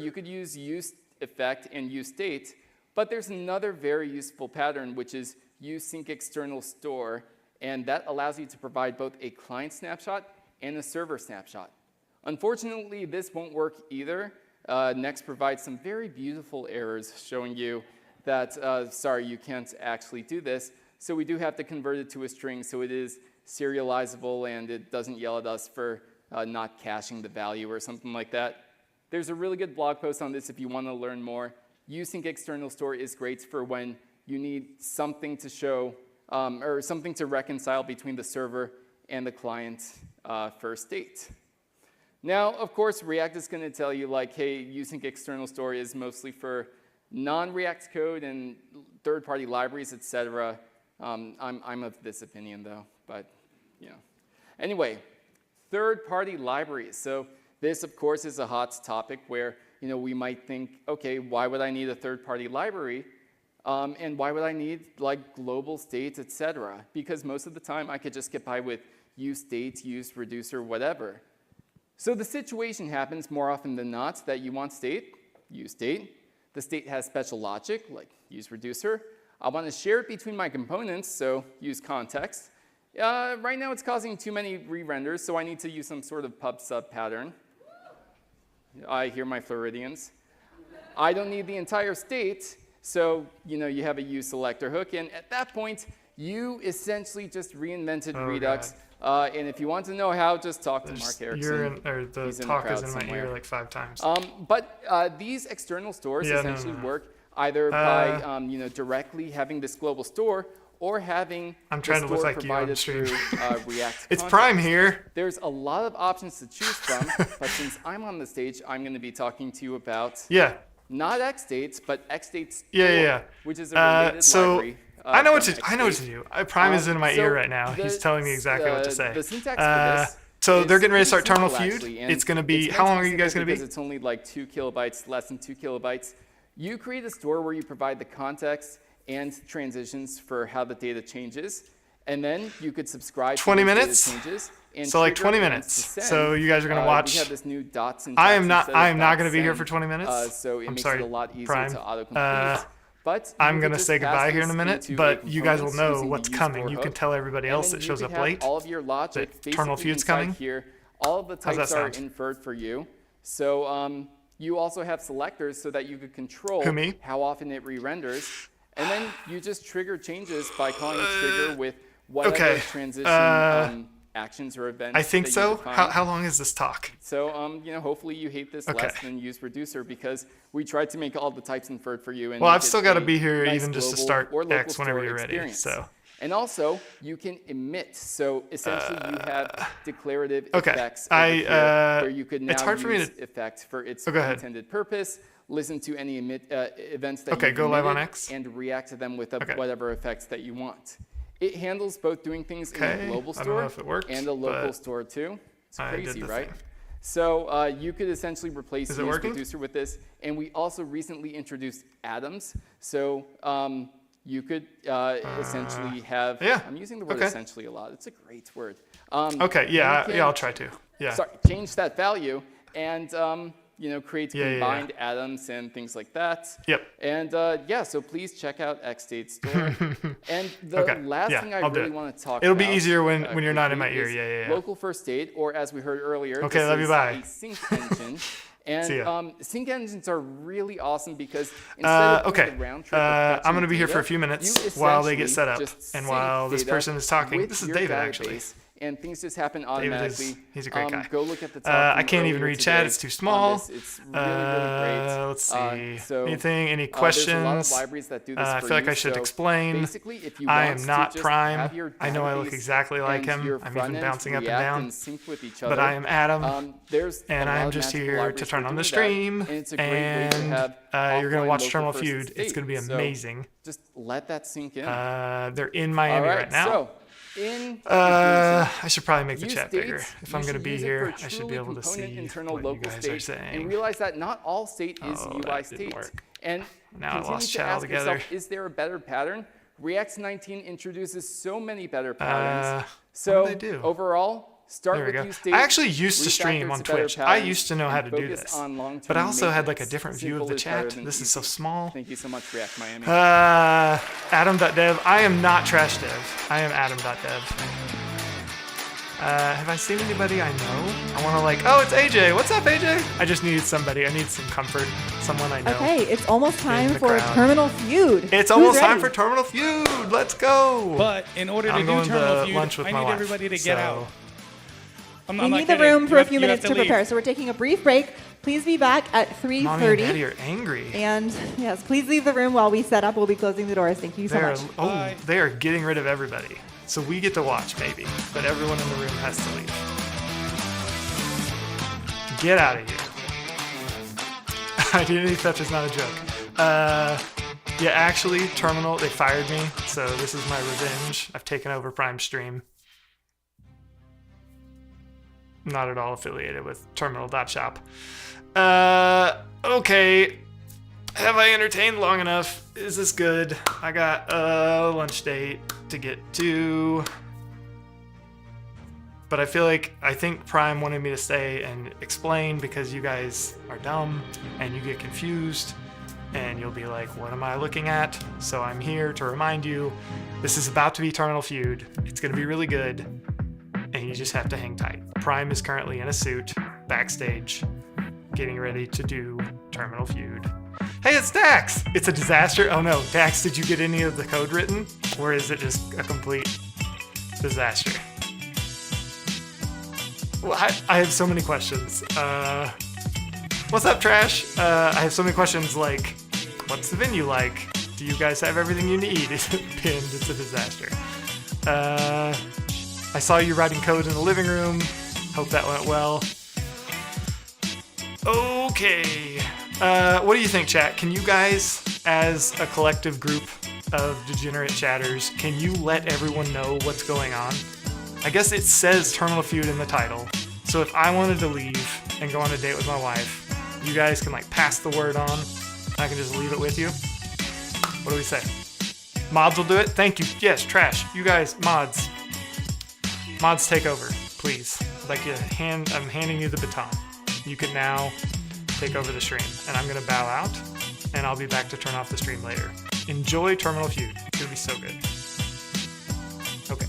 you could use use effect and use state, but there's another very useful pattern, which is use sync external store, and that allows you to provide both a client snapshot and a server snapshot. Unfortunately, this won't work either. Next provides some very beautiful errors showing you that, sorry, you can't actually do this. So we do have to convert it to a string so it is serializable and it doesn't yell at us for not caching the value or something like that. There's a really good blog post on this if you want to learn more. Using external store is great for when you need something to show or something to reconcile between the server and the client for state. Now, of course, React is going to tell you, like, hey, using external store is mostly for non-React code and third-party libraries, etc. I'm of this opinion, though, but, you know. Anyway, third-party libraries. So this, of course, is a hot topic where, you know, we might think, okay, why would I need a third-party library? And why would I need, like, global states, etc.? Because most of the time, I could just get by with use state, use reducer, whatever. So the situation happens more often than not that you want state, use state. The state has special logic, like use reducer. I want to share it between my components, so use context. Right now it's causing too many re-renders, so I need to use some sort of pub sub pattern. I hear my Floridians. I don't need the entire state, so you know you have a use selector hook, and at that point you essentially just reinvented Redux. And if you want to know how, just talk to Mark Erickson. The talk is in my ear like 5 times. But these external stores essentially work either by you know, directly having this global store or having I'm trying the to look store like you on provided stream. through React. It's Prime here. There's a lot of options to choose from, but since I'm on the stage, I'm going to be talking to you about not XState, but XState Store, which is a related library. I know what to do. Prime is in my ear right now. He's telling me exactly what to say. The syntax for this so they're getting ready to start simple, Eternal Feud. actually, It's going to be, how long are you guys going to be? Because it's only like 2 kilobytes, less than 2 kilobytes. You create a store where you provide the context and transitions for how the data changes. And then you could subscribe 20 to those minutes? data changes. And So like 20 trigger minutes. events to send. So you guys are going to watch. We have this new dot syntax I am not instead of going to be here send, for 20 minutes. So it I'm makes sorry, it a lot easier Prime. to autocomplete. But I'm going to say goodbye here in a minute, but you guys will know what's coming. You can tell everybody else that shows up late. All of your logic, Eternal Feud's coming. Here, all of the types are inferred for you. So you also have selectors so that you could control how often it re-renders. And then you just trigger changes by calling a trigger with whatever transition actions or events. I think so. How long is this talk? So you know, hopefully you hate this less than use reducer because we tried to make all the types inferred for you. And well, I've still got to be here nice even just to start X whenever you're ready. Experience. So. And also, you can emit. So essentially, you have declarative effects where you could now use effect for its intended purpose. Listen to any events that you go live on X and react to them with whatever effects that you want. It handles both doing things in a global store and a local store too. It's crazy, right? So you could essentially replace use reducer with this. And we also recently introduced atoms. So you could essentially have, I'm using the word essentially a lot. It's a great word. I'll try to. Sorry, change that value and you know, create combined atoms and things like that. And so please check out XState Store. And the last thing I really want to talk about. It'll be easier when you're not in my ear. Local first state, or as we heard earlier, this is a sync engine. And sync engines are really awesome because instead of the round trip I'm going to be here for a few minutes while they get set up and while this person is talking. This is David, actually. And things just happen automatically. He's a great guy. Go look at the top. I can't even read chat. It's too small. It's really, really great. Let's see. Any questions? There's a lot of libraries that do this I feel like I should explain. Basically, if you I want am not to Prime. I know I look exactly like him. I'm even bouncing up and down. But I am Adam. And I am just here to turn on the stream. And you're going to watch Eternal Feud. It's going to be amazing. Just let that sink in. They're in Miami right now. I should probably make the chat bigger. If I'm going to be here, I should be able to see what you guys are saying. And realize that not all state is UI state. And now I lost chat altogether. Is there a better pattern? React 19 introduces so many better patterns. So overall, Start There we with go. use state. I actually used to stream on Twitch. I used to know how to do this. But I also had like a different view of the chat. This is so small. Thank you so much, React Miami. Adam.dev. I am not trash dev. I am Adam.dev. Have I seen anybody I know? I want to like, oh, it's AJ. What's up, AJ? I just needed somebody. I need some comfort. Someone I know. Okay, it's almost time for Terminal Feud. It's almost time for Terminal Feud. Let's go. But in order to do Terminal Feud, I need everybody to get out. We need the room for a few minutes to prepare. So we're taking a brief break. Please be back at 3:30. Mommy and Daddy are angry. And yes, please leave the room while we set up. We'll be closing the doors. Thank you so much. Oh, they are getting rid of everybody. So we get to watch, maybe. But everyone in the room has to leave. Get out of here. Identity theft is not a joke. Yeah, actually, Terminal, they fired me. So this is my revenge. I've taken over Prime Stream. Not at all affiliated with Terminal.shop. Okay. Have I entertained long enough? Is this good? I got a lunch date to get to. But I think Prime wanted me to stay and explain because you guys are dumb and you get confused and you'll be like, what am I looking at? So I'm here to remind you, this is about to be Terminal Feud. It's going to be really good. And you just have to hang tight. Prime is currently in a suit, backstage, getting ready to do Terminal Feud. Hey, it's Dax! It's a disaster. Oh no, Dax, did you get any of the code written? Or is it just a complete disaster? Well, I have so many questions. What's up, Trash? I have so many questions like, what's the venue like? Do you guys have everything you need? Is it pinned? It's a disaster. I saw you writing code in the living room. Hope that went well. Okay. What do you think, chat? Can you guys, as a collective group of degenerate chatters, can you let everyone know what's going on? I guess it says Terminal Feud in the title. So if I wanted to leave and go on a date with my wife, you guys can like pass the word on. I can just leave it with you. What do we say? Mods will do it? Thank you. Yes, Trash. You guys, mods. Mods, take over, please. I'm handing you the baton. You can now take over the stream. And I'm going to bow out, and I'll be back to turn off the stream later. Enjoy Terminal Feud. It's going to be so good. Okay.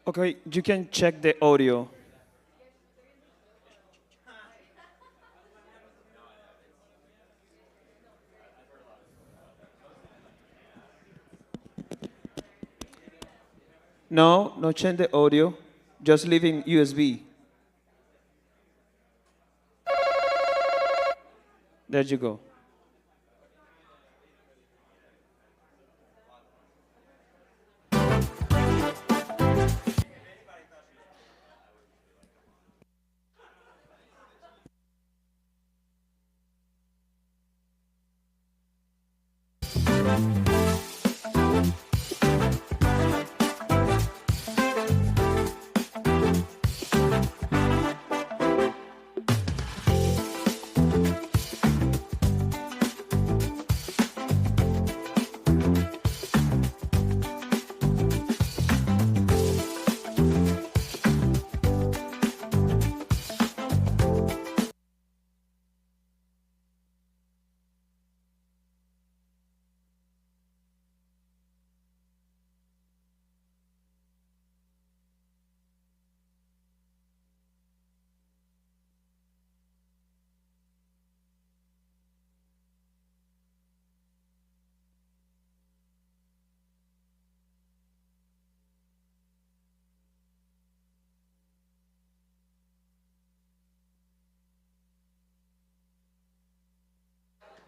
Okay, you can check the audio. No, no change the audio. Just leave in USB. There you go.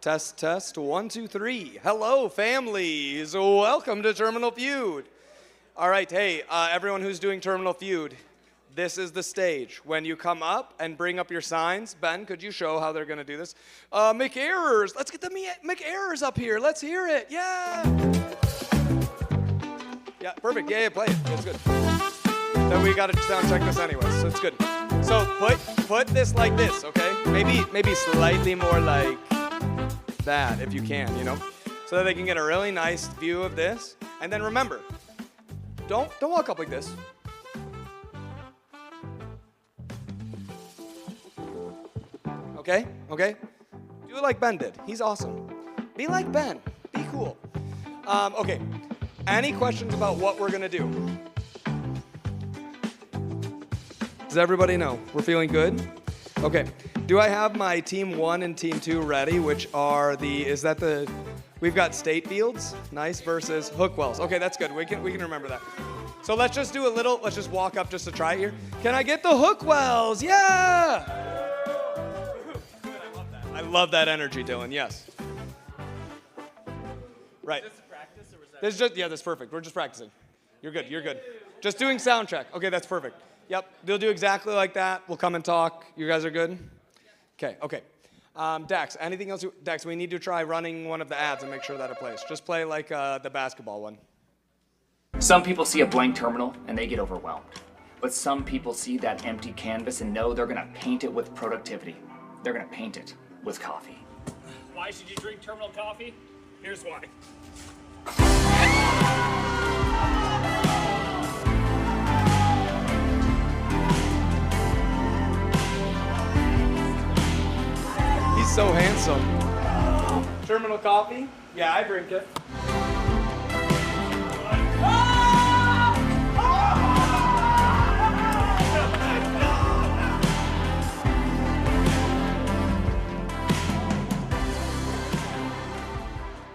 Test, test, 1, 2, 3. Hello, families. Welcome to Terminal Feud. All right, hey, everyone who's doing Terminal Feud, this is the stage. When you come up and bring up your signs, Ben, could you show how they're going to do this? McErrors. Let's get the McErrors up here. Let's hear it. Yeah. Yeah, perfect. Yeah, play it. It's good. Then we got to sound check this anyway, so it's good. So put this like this, okay? Maybe slightly more like that if you can, you know, so that they can get a really nice view of this. And then remember, don't walk up like this. Okay? Do it like Ben did. He's awesome. Be like Ben. Be cool. Okay. Any questions about what we're gonna do? Does everybody know? We're feeling good? Okay. Do I have my team 1 and team 2 ready, which are we've got state fields, nice, versus Hookwells. Okay, that's good. We can remember that. So let's just walk up just to try it here. Can I get the Hookwells? Yeah! I love that energy, Dylan, yes. Right. Is this practice or was that? That's perfect. We're just practicing. You're good. Just doing sound check. Okay, that's perfect. Yep, they'll do exactly like that. We'll come and talk. You guys are good? Okay. Dax, anything else? Dax, we need to try running one of the ads and make sure that it plays. Just play like the basketball one. Some people see a blank terminal and they get overwhelmed. But some people see that empty canvas and know they're gonna paint it with productivity. They're gonna paint it with coffee. Why should you drink terminal coffee? Here's why. He's so handsome. Terminal coffee? Yeah, I drink it.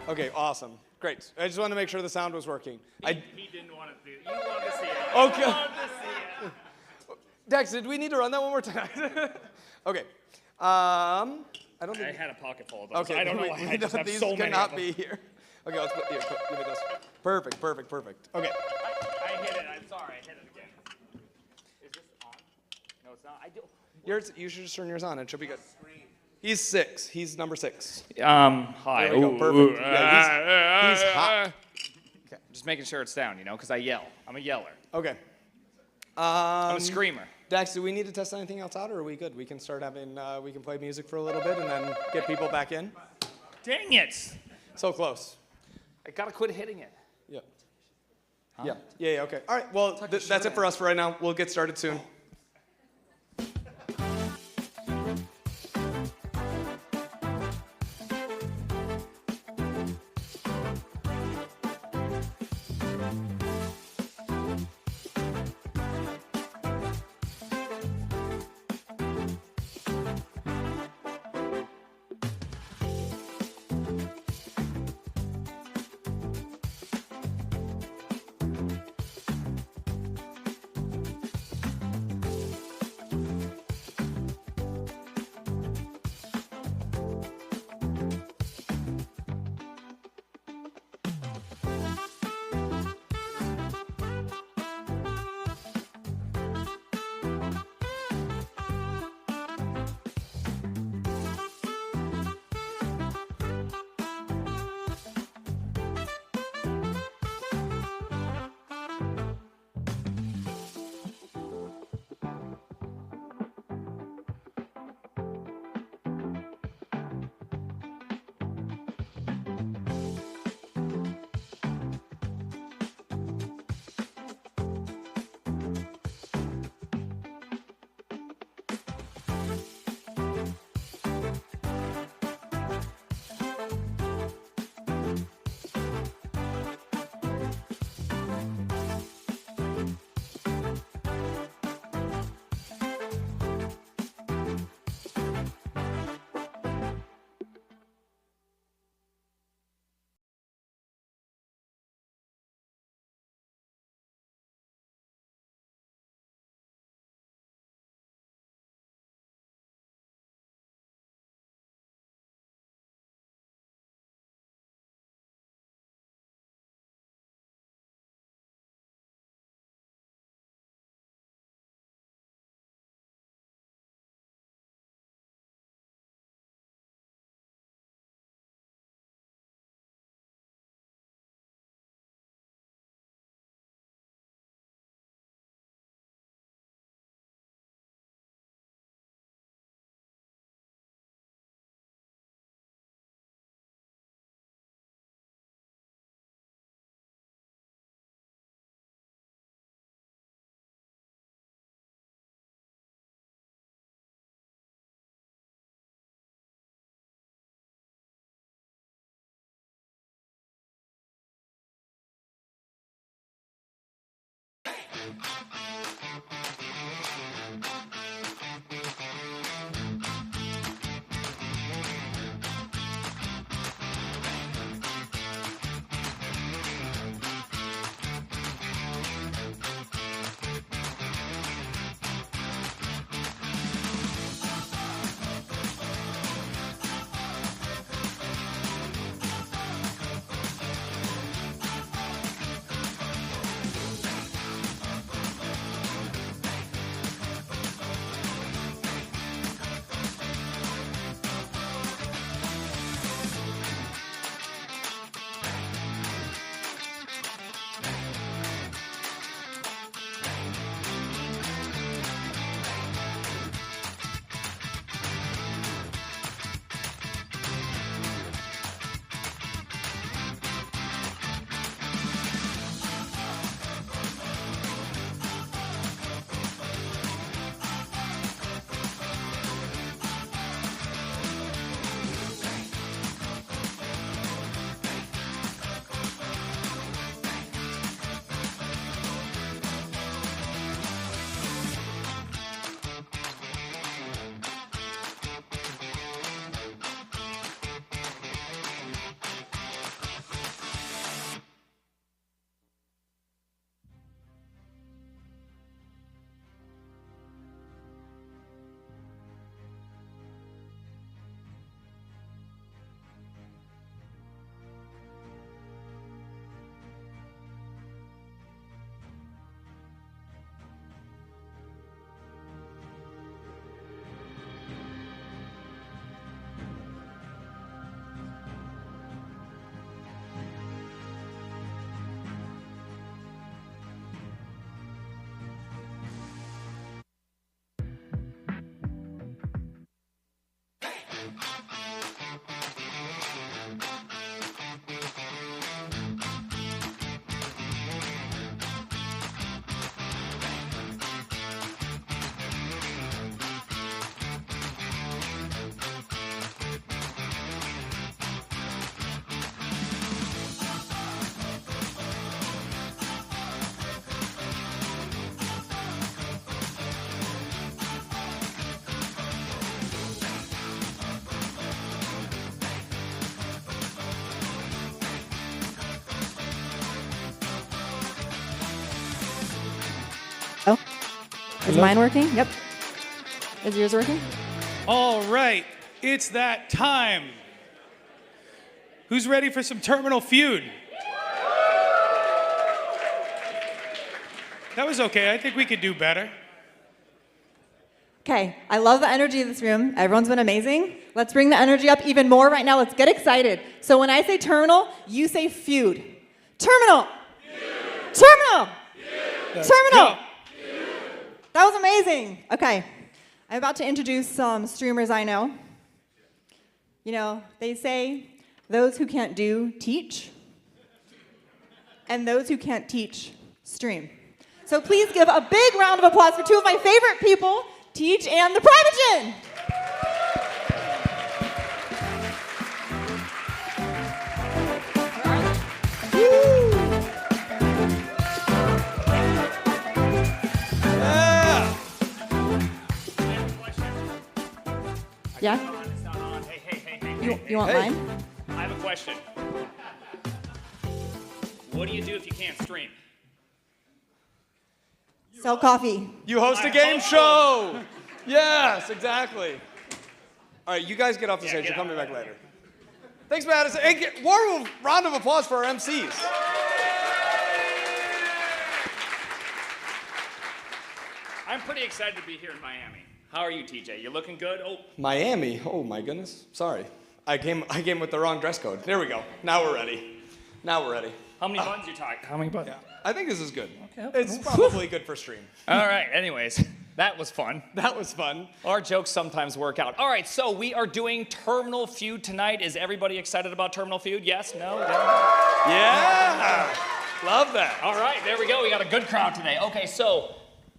Okay, awesome. Great. I just wanted to make sure the sound was working. He didn't want to do it. You wanted to see it. Okay. You wanted to see it. Dex, did we need to run that one more time? Okay. I don't think... I had a pocket full of those. Okay, I don't know why. I just have these so many cannot of them. be here. Okay, let's give me this. Perfect. Okay. I hit it. I'm sorry. I hit it again. Is this on? No, it's not. You should just turn yours on. It should be good. He's 6. He's number 6. Hi. There we go. Perfect. Yeah, he's hot. Okay. Just making sure it's down, because I yell. I'm a yeller. Okay. I'm a screamer. Dax, do we need to test anything else out, or are we good? We can start having, we can play music for a little bit and then get people back in? Dang it. So close. I gotta quit hitting it. Yeah. Huh? Yeah, okay. All right, well, that's it for us for right now. We'll get started soon. Oh, is mine working? Yep. Is yours working? All right, it's that time. Who's ready for some Terminal Feud? That was okay. I think we could do better. Okay, I love the energy of this room. Everyone's been amazing. Let's bring the energy up even more right now. Let's get excited. So when I say terminal, you say feud. Terminal! Feud. Terminal! Feud. Terminal! Feud. That was amazing. Okay, I'm about to introduce some streamers I know. You know, they say those who can't do, teach. And those who can't teach, stream. So please give a big round of applause for two of my favorite people, Teach and the Privagen. Yeah? It's not on. Hey. You want mine? I have a question. What do you do if you can't stream? Sell coffee. You host a game show. Yes, exactly. All right, you guys get off the stage. You're coming back later. Thanks, Madison. Hey, round of applause for our MCs. I'm pretty excited to be here in Miami. How are you, TJ? You looking good? Oh, Miami. Oh my goodness. Sorry. I came with the wrong dress code. There we go. Now we're ready. how many buns you talking? How many buns? Yeah, I think this is good. Okay. It's probably good for stream. All right. Anyways, that was fun. That was fun. Our jokes sometimes work out. All right. So we are doing Terminal Feud tonight. Is everybody excited about Terminal Feud? Yes? No? Yeah. Love that. All right. There we go. We got a good crowd today. Okay. So.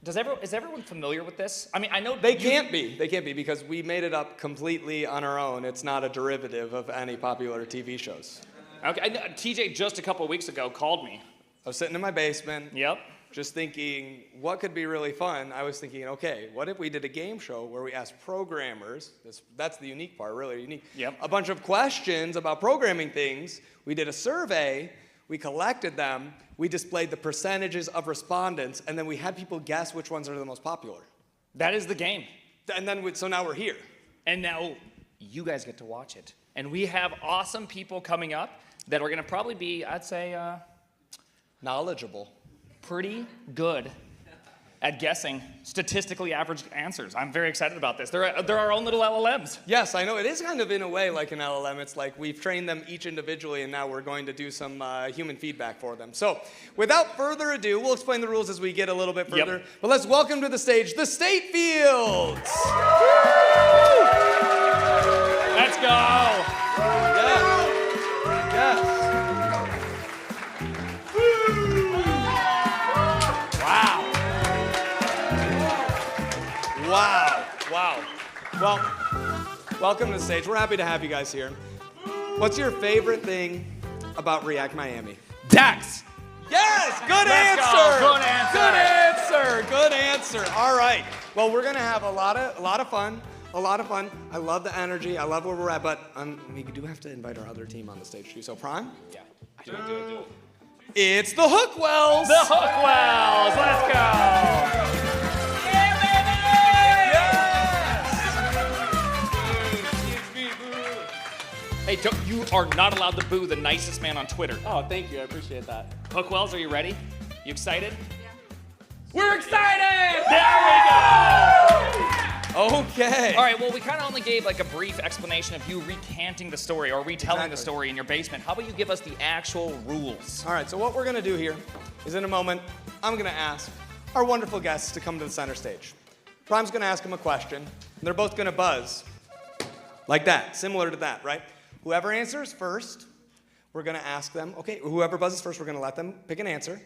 Is everyone familiar with this? I mean, I know they can't be. They can't be because we made it up completely on our own. It's not a derivative of any popular TV shows. Okay, TJ just a couple of weeks ago called me. I was sitting in my basement. Yep. just thinking, what could be really fun? I was thinking, okay, what if we did a game show where we asked programmers, that's the unique part, really unique, a bunch of questions about programming things. We did a survey, we collected them, we displayed the percentages of respondents, and then we had people guess which ones are the most popular. That is the game. And then, so now we're here. And now you guys get to watch it. And we have awesome people coming up that are gonna probably be, I'd say, knowledgeable. Pretty good at guessing statistically average answers. I'm very excited about this. They're our own little LLMs. Yes, I know. It is kind of in a way like an LLM. It's like we've trained them each individually, and now we're going to do some human feedback for them. So without further ado, we'll explain the rules as we get a little bit further. But let's welcome to the stage the State Fields. Let's go. Yes. Yes. Wow. Wow. Well, welcome to the stage. We're happy to have you guys here. What's your favorite thing about React Miami? Dax. Yes, good answer. Good answer. All right. Well, we're gonna have a lot of fun. I love the energy. I love where we're at. But we do have to invite our other team on the stage too. So Prime. Yeah. Do it. It's the Hookwells. The Hookwells. Let's go. Hey, you are not allowed to boo the nicest man on Twitter. Oh, thank you. I appreciate that. Hookwells, are you ready? You excited? Yeah. We're excited! There we go! Okay. All right, well, we kind of only gave like a brief explanation of you recanting the story or retelling the story in your basement. How about you give us the actual rules? All right, so what we're going to do here is in a moment, I'm going to ask our wonderful guests to come to the center stage. Prime's going to ask them a question, and they're both going to buzz like that, similar to that, right? Whoever answers first, we're going to ask them, okay, whoever buzzes first, we're going to let them pick an answer.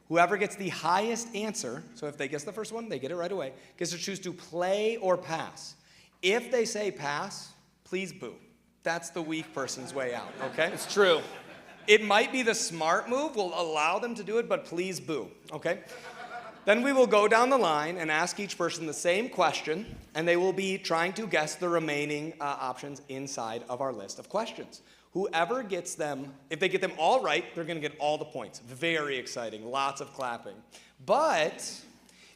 Whoever gets the highest answer, so if they guess the first one, they get it right away, gets to choose to play or pass. If they say pass, please boo. That's the weak person's way out, okay? It's true. It might be the smart move. We'll allow them to do it, but please boo, okay? Then we will go down the line and ask each person the same question, and they will be trying to guess the remaining options inside of our list of questions. Whoever gets them, if they get them all right, they're going to get all the points. Very exciting, lots of clapping. But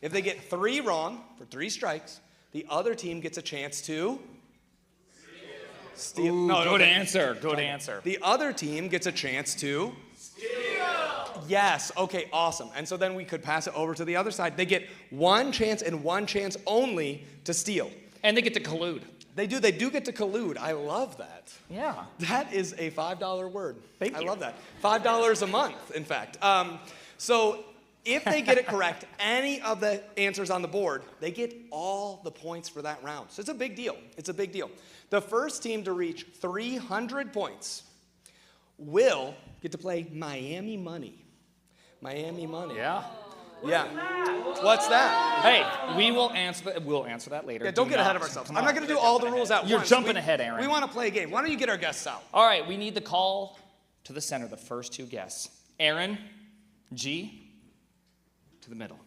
if they get 3 wrong for 3 strikes, the other team gets a chance to steal. No, good answer. Good answer. The other team gets a chance to steal. Yes, okay, awesome. And so then we could pass it over to the other side. They get 1 chance and 1 chance only to steal. And they get to collude. They do get to collude. I love that. Yeah. That is a $5 word. Thank you. I love that. $5 a month, in fact. So if they get it correct, any of the answers on the board, they get all the points for that round. So it's a big deal. It's a big deal. The first team to reach 300 points will get to play Miami Money. Miami Money. Yeah. Yeah. What's that? Hey, we'll answer that later. Yeah, don't get ahead of ourselves. I'm not going to do all the rules at once. You're jumping ahead, Aaron. We want to play a game. Why don't you get our guests out? All right, we need the call to the center, the first 2 guests. Aaron, G, to the middle.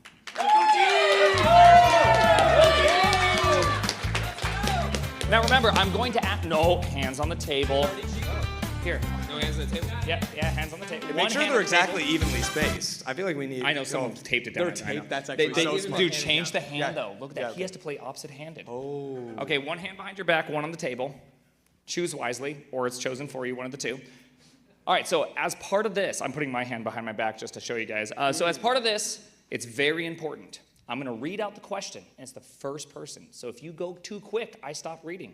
Now remember, I'm going to ask, no, hands on the table. Here. No hands on the table? Yeah, hands on the table. Make sure they're exactly evenly spaced. I feel like we need. I know someone taped it down. They're taped. That's actually so smart. Dude, change the hand though. Look at that. He has to play opposite-handed. Oh. Okay, 1 hand behind your back, 1 on the table. Choose wisely, or it's chosen for you, one of the 2. All right, so as part of this, I'm putting my hand behind my back just to show you guys. So as part of this, it's very important. I'm going to read out the question, and it's the first person. So if you go too quick, I stop reading.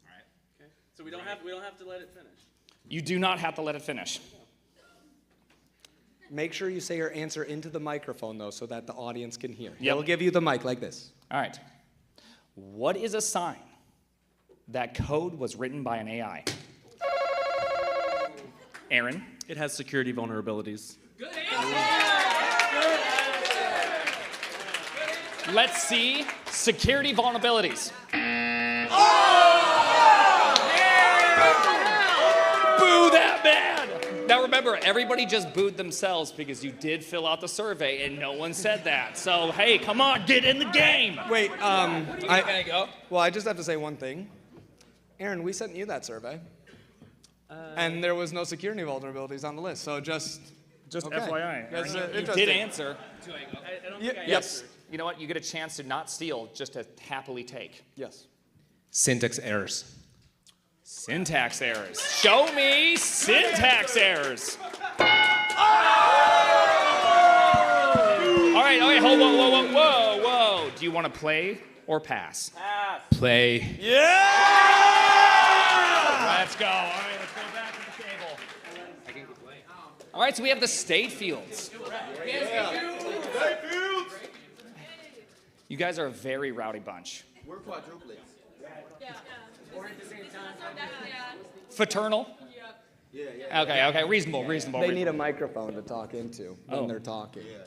All right. Okay. So we don't have to let it finish. You do not have to let it finish. Make sure you say your answer into the microphone, though, so that the audience can hear. Yep. We'll give you the mic like this. All right. What is a sign that code was written by an AI? Aaron? It has security vulnerabilities. Good answer! Let's see security vulnerabilities. Boo that man! Now remember, everybody just booed themselves because you did fill out the survey and no one said that. So hey, come on, get in the game. Wait, Can I go? well, I just have to say one thing. Aaron, we sent you that survey. And there was no security vulnerabilities on the list, so just okay. FYI. That's, You did interesting. answer. I don't think I Yes. answered. You know what? You get a chance to not steal, just to happily take. Yes. Syntax errors. Syntax errors. Show me syntax errors. All right, hold on, whoa. Do you want to play or pass? Play. Let's go. All right, let's go back to the table. All right, so we have the state fields. You guys are a very rowdy bunch. We're quadruplets. Fraternal? Yeah. Okay, reasonable. They need a microphone to talk into when they're talking. Yeah.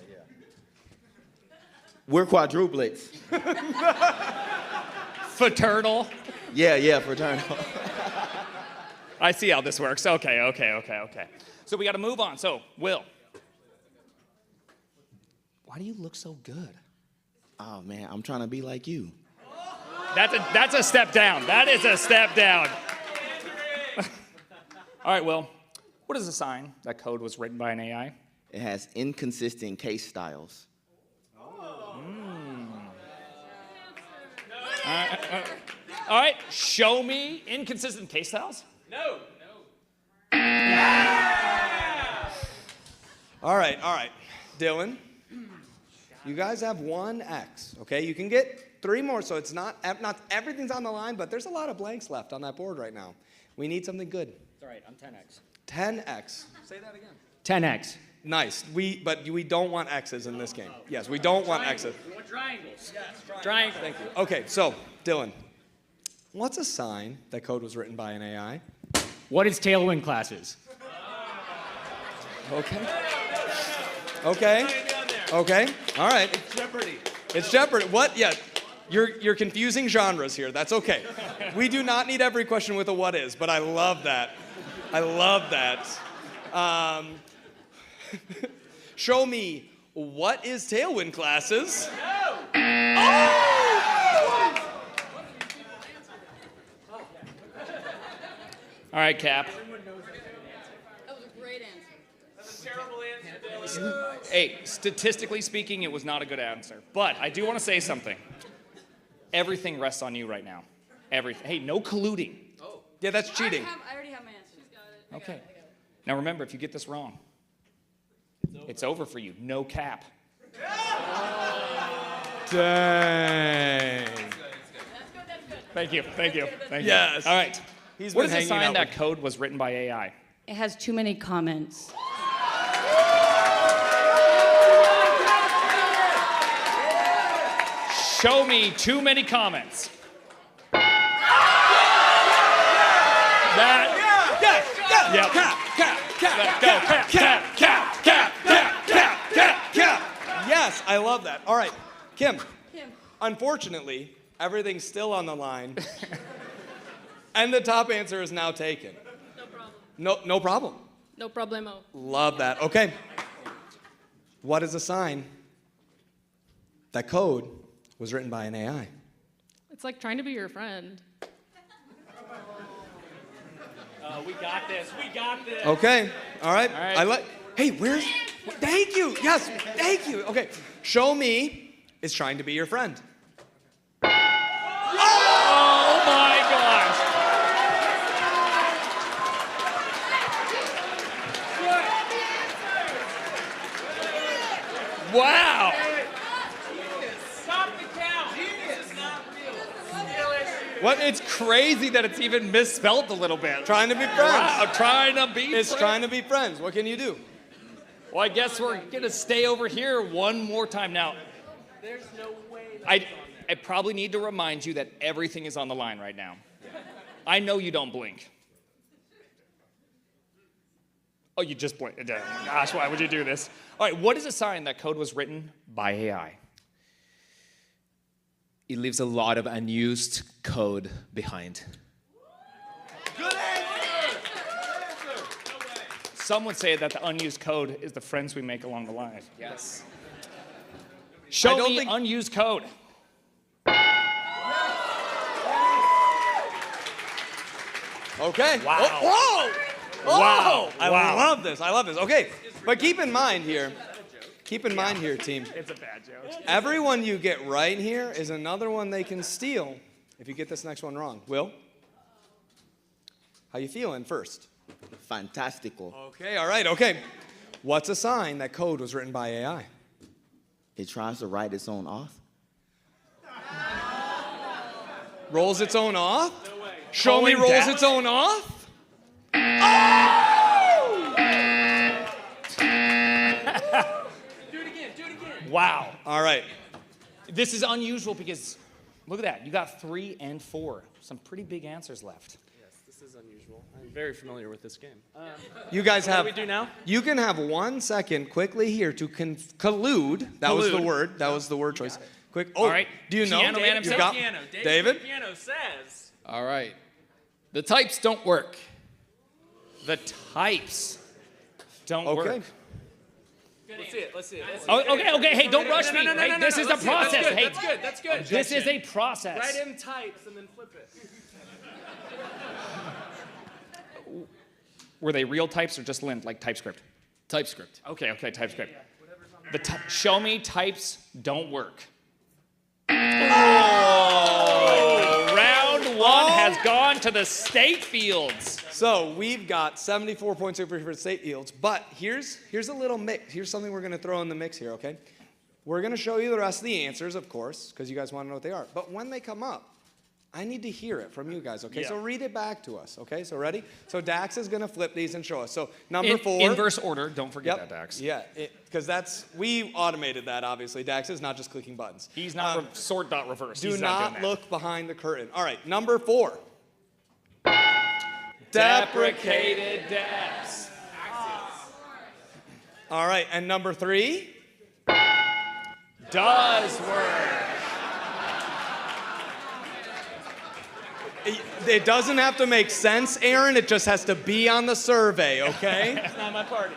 We're quadruplets. Fraternal? Yeah, fraternal. I see how this works. Okay. So we got to move on. So, Will, why do you look so good? Oh man, I'm trying to be like you. That's a step down. That is a step down. All right, Will, what is a sign that code was written by an AI? It has inconsistent case styles. All right, show me inconsistent case styles. No. All right. Dylan, you guys have 1 X, okay? You can get 3 more, so it's not everything's on the line, but there's a lot of blanks left on that board right now. We need something good. It's all right, I'm 10X. 10X. Say that again. 10X. Nice. But we don't want X's in this game. Yes, we don't want X's. We want triangles. Yes, Triangle. Thank you. Okay, so, Dylan, what's a sign that code was written by an AI? What is Tailwind classes? Okay. All right. It's Jeopardy. It's Jeopardy. What? Yeah. You're confusing genres here. That's okay. We do not need every question with a what is, but I love that. Show me what is Tailwind classes. All right, Cap. That was a great answer. That's a terrible answer, Dylan. Hey, statistically speaking, it was not a good answer. But I do want to say something. Everything rests on you right now. Everything. Hey, no colluding. Oh. Yeah, that's cheating. I already have my answer. Okay. Now remember, if you get this wrong, it's over for you. No cap. Dang. That's good. Thank you. Yes. All right. He's What been is a hanging sign out that with- code was written by AI? It has too many comments. Show me too many comments. Yes, I love that. All right, Kim. Unfortunately, everything's still on the line. And the top answer is now taken. No problem. No problem. No problemo. Love that. Okay. What is a sign that code was written by an AI? It's like trying to be your friend. We got this. Okay. All right. All right. Hey, where's? Thank you. Yes. Thank you. Okay. Show me is trying to be your friend. Oh my gosh. Wow. Stop the count. This is not real. What? It's crazy that it's even misspelled a little bit. Trying to be friends. Wow, trying to be It's friends. trying to be friends. What can you do? Well, I guess we're gonna stay over here one more time now. There's no way. I probably need to remind you that everything is on the line right now. I know you don't blink. Oh, you just blinked. Gosh, why would you do this? All right, what is a sign that code was written by AI? It leaves a lot of unused code behind. Good answer. Some would say that the unused code is the friends we make along the line. Yes. Show me unused code. Okay. Wow. Oh, whoa! Wow. I Wow. love this. I love this. Okay, but keep in mind here, team. It's a bad joke. Everyone you get right here is another one they can steal if you get this next one wrong. Will? How you feeling first? Fantastical. Okay, all right, okay. What's a sign that code was written by AI? It tries to write its own off. Rolls its own off? Show me rolls its own off? Do it again. Wow. All right. This is unusual because, look at that. You got 3 and 4. Some pretty big answers left. Yes, this is unusual. I'm very familiar with this game. You guys have. What do we do now? You can have 1 second quickly here to collude. That was the word. That was the word choice. Quick. Oh, All right. Do you know? Piano man You himself? got Piano. David? Piano says. All right. The types don't work. The types don't Okay. work. Let's see it. Okay. Hey, don't rush me. No, Hey, this is a let's see it. process. Hey, That's good. this is a process. Write in types and then flip it. Were they real types or just lint, like TypeScript? TypeScript. Okay, TypeScript. Show me types don't work. Round 1 has gone to the state fields. So we've got 74.2 for state yields, but here's a little mix. Here's something we're going to throw in the mix here, okay? We're going to show you the rest of the answers, of course, because you guys want to know what they are. But when they come up, I need to hear it from you guys, okay? Yeah. So read it back to us, okay? So ready? So Dax is going to flip these and show us. So number 4. Inverse order. Don't forget that, Dax. Yeah, because we automated that, obviously. Dax is not just clicking buttons. He's not sort dot reverse. Do He's not doing that. look behind the curtain. All right, number 4. Deprecated depths. All right, and number 3. Does work. It doesn't have to make sense, Aaron. It just has to be on the survey, okay? It's not my party.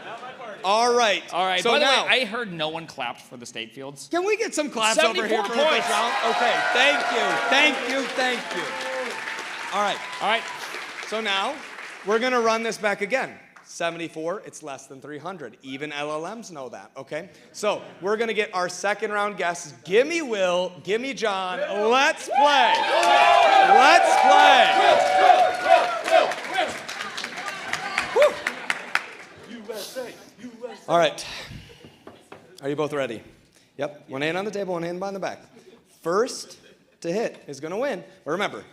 All right. So By the now, way, I heard no one clapped for the state fields. can we get some claps over here 74 for the points. first round? Okay, thank you. All right. So now, we're going to run this back again. 74, it's less than 300. Even LLMs know that, okay? So we're going to get our second round guesses. Gimme Will, gimme John. Let's play. USA. All right. Are you both ready? Yep. One hand on the table, one hand behind the back. First to hit is going to win. But remember,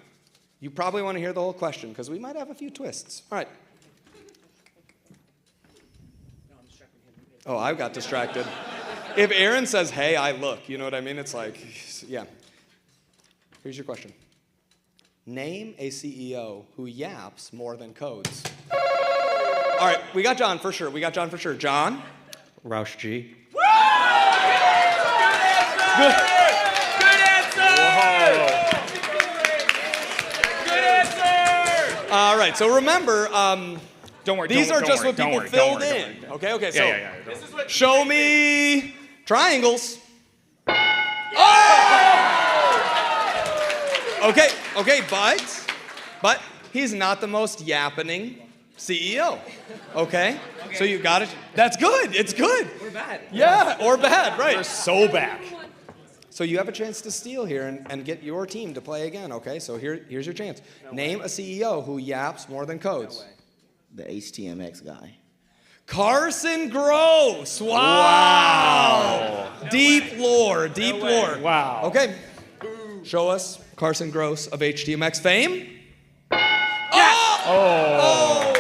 you probably want to hear the whole question because we might have a few twists. All right. Oh, I got distracted. If Aaron says, hey, I look, you know what I mean? It's like, yeah. Here's your question. Name a CEO who yaps more than codes. All right, we got John for sure. John? Roush G. Good answer. All right, so remember, Don't worry. these are just what people filled in. Okay, so show me triangles. Okay, but he's not the most yappening CEO. Okay? So you got it. That's good. It's good. We're bad. Yeah, or bad, right. We're so bad. So you have a chance to steal here and get your team to play again, okay? So here's your chance. Name a CEO who yaps more than codes. The HTMX guy. Carson Gross. Wow. Deep lore. Wow. Okay. Show us Carson Gross of HTMX fame. Oh.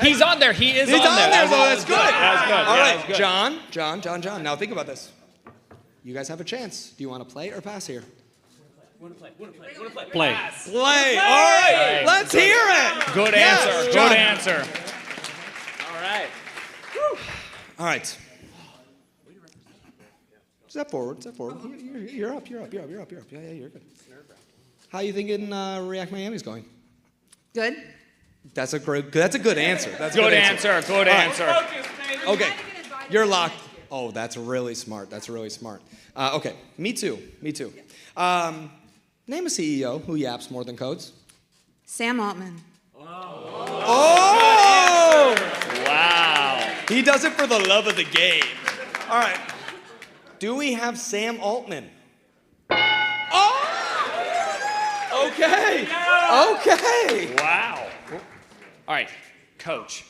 He's on there. He is on there. He's on there, so that's good. That's good. All Yeah, right, that's good. John. Now think about this. You guys have a chance. Do you want to play or pass here? Play. Play. All right. Let's hear it. Good Yes, answer. John. Good answer. All right. Step forward. You're up. Yeah, you're good. How you thinking React Miami's going? Good. That's a good answer. That's a Good answer. Good answer. Okay, you're locked. Oh, that's really smart. Okay, me too. Name a CEO who yaps more than codes. Sam Altman. Oh! Wow. He does it for the love of the game. All right. Do we have Sam Altman? Oh! Okay. Wow. All right, Coach.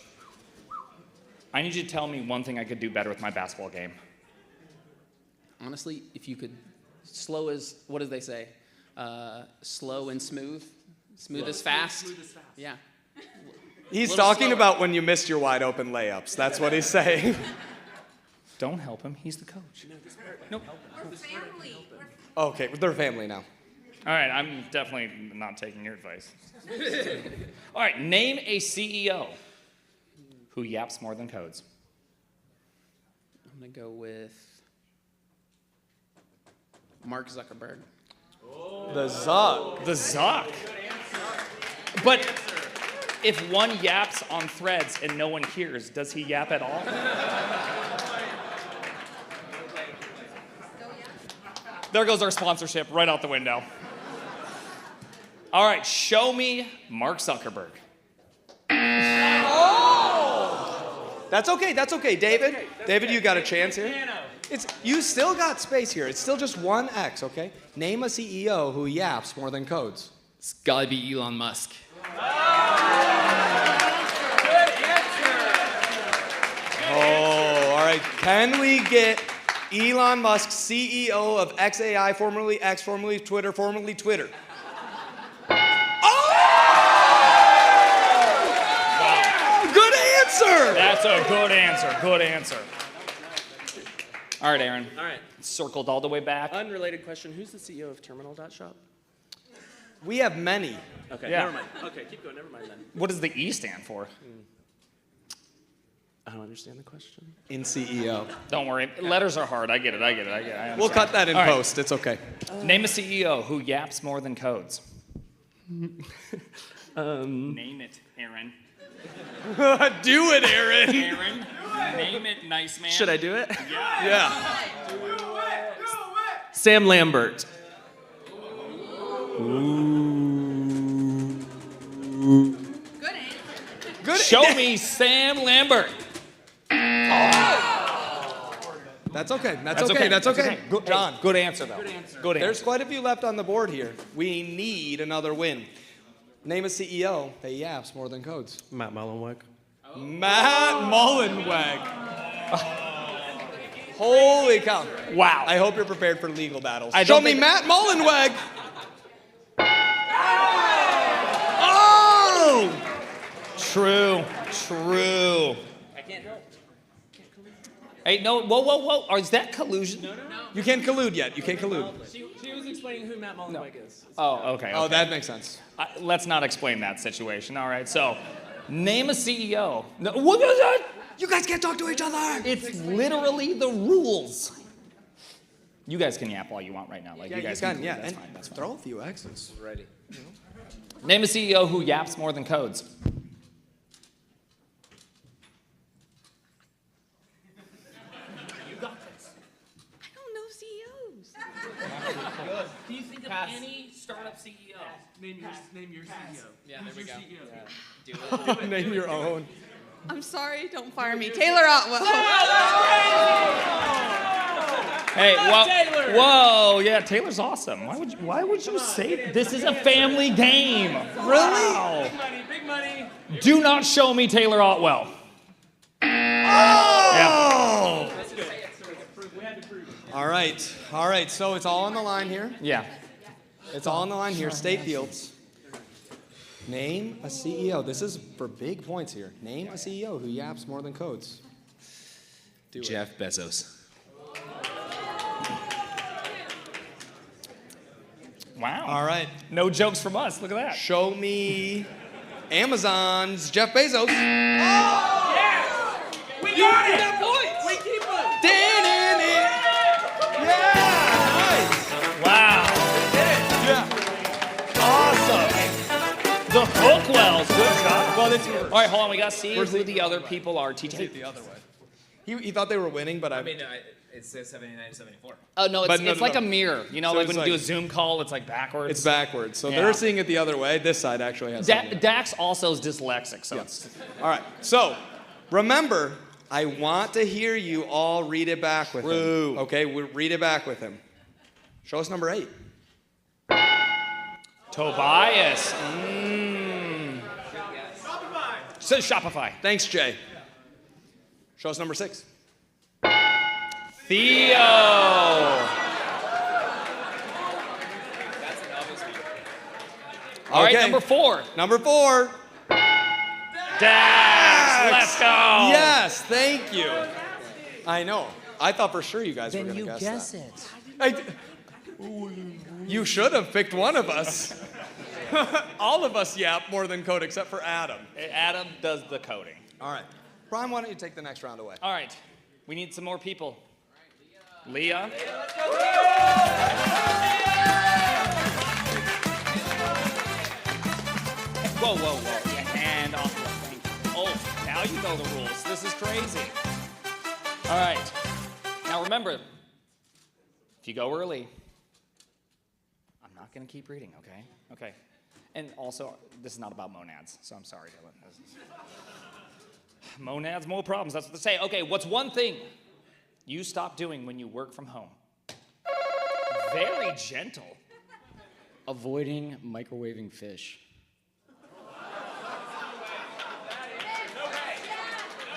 I need you to tell me one thing I could do better with my basketball game. Honestly, if you could slow as, what do they say? Slow and smooth. Smooth as fast. Yeah. He's talking about when you missed your wide open layups. That's what he's saying. Don't help him. He's the coach. Nope. We're family. Okay, they're family now. All right, I'm definitely not taking your advice. All right, name a CEO who yaps more than codes. I'm going to go with Mark Zuckerberg. The Zuck. The Zuck. But if one yaps on Threads and no one hears, does he yap at all? There goes our sponsorship right out the window. All right, show me Mark Zuckerberg. That's okay, David. David, you got a chance here. You still got space here. It's still just one X, okay? Name a CEO who yaps more than codes. It's gotta be Elon Musk. Oh, all right. Can we get Elon Musk, CEO of XAI, formerly X, formerly Twitter, formerly Twitter? Good answer! That's a good answer. All right, Aaron. All right. Circled all the way back. Unrelated question. Who's the CEO of Terminal.shop? We have many. Okay, Yeah. never mind. Okay, keep going. Never mind then. What does the E stand for? I don't understand the question. In CEO. Don't worry. Letters are hard. I get it. I We'll cut that in All right. post. It's okay. Name a CEO who yaps more than codes. Name it, Aaron. Do it, Aaron. Aaron, name it, nice man. Should I do it? Yeah. Sam Lambert. Good. Show me Sam Lambert. That's okay. Good, John, good answer, though. Good answer. There's quite a few left on the board here. We need another win. Name a CEO that yaps more than codes. Matt Mullenweg. Matt Mullenweg. Holy cow. Wow. I hope you're prepared for legal battles. I Show don't me think- Matt Mullenweg. Oh! True. I can't help. Hey, no, whoa. Is that collusion? No. You can't collude yet. She was explaining who Matt Mullenweg is. Oh, okay. Oh, that makes sense. Let's not explain that situation. All right, so name a CEO. No, what is that? You guys can't talk to each other. It's literally the rules. You guys can yap all you want right now. Like Yeah, you guys can. can. Yeah, That's and fine. That's fine. throw a few X's. Ready. Name a CEO who yaps more than codes. I don't know CEOs. Do you think of any startup CEO? Name your CEO. Yeah, there we go. Name your own. I'm sorry, don't fire me. Taylor Otwell. Hey, whoa, yeah, Taylor's awesome. Why would you say this is a family game? Really? Wow. Big money. Do not show me Taylor Otwell. Oh! Yeah. That's good. We had to prove it. All right. So it's all on the line here. Yeah. It's all on the line here. State Fields. Name a CEO. This is for big points here. Name a CEO who yaps more than codes. Jeff Bezos. Wow. All right. No jokes from us. Look at that. Show me Amazon's Jeff Bezos. We got it! We keep it! Yeah! Nice! Wow. Yeah. Awesome. The Hookwells. Good job. Well, all right, hold on. We got to see who the other people are. TJ. The other way. He thought they were winning, but I mean, it says 79 to 74. Oh, no, it's like a mirror. You know, So like when it's you do a Zoom call, it's like backwards. It's backwards. So Yeah. they're seeing it the other way. This side actually has something. Dax also is dyslexic, so it's... All right. So remember, I want to hear you all read it back with him. Okay, read it back with him. Show us number 8. Tobias. Says Shopify. Thanks, Jay. Show us number 6. Theo. All right, number 4. Number 4. Dax. Let's go. Yes, thank you. I know. I thought for sure you guys were going to guess that. You should have picked one of us. All of us yap more than code except for Adam. Adam does the coding. All right. Brian, why don't you take the next round away? All right. We need some more people. Leah. Whoa, whoa, whoa. Your hand off the thing. Oh, now you know the rules. This is crazy. All right. Now remember, if you go early, I'm not going to keep reading, okay? Okay. And also, this is not about monads, so I'm sorry, Dylan. Monads, more problems. That's what they say. Okay, what's one thing you stop doing when you work from home? Very gentle. Avoiding microwaving fish.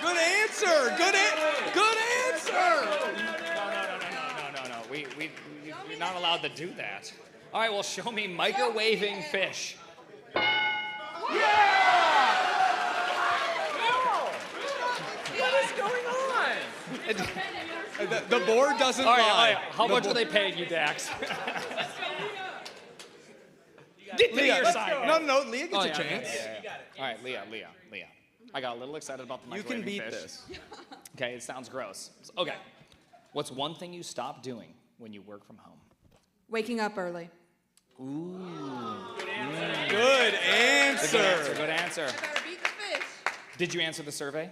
Good answer. Good answer. No. We're not allowed to do that. All right, well, show me microwaving fish. What is going on? The board doesn't lie. All right. How much are they paying you, Dax? Get to your side. No, Leah gets a chance. Yeah. All right, Leah. I got a little excited about the You microwaving can beat fish. this. Okay, it sounds gross. Okay. What's one thing you stop doing when you work from home? Waking up early. Ooh. Good answer. Good answer. Better beat the fish. Did you answer the survey?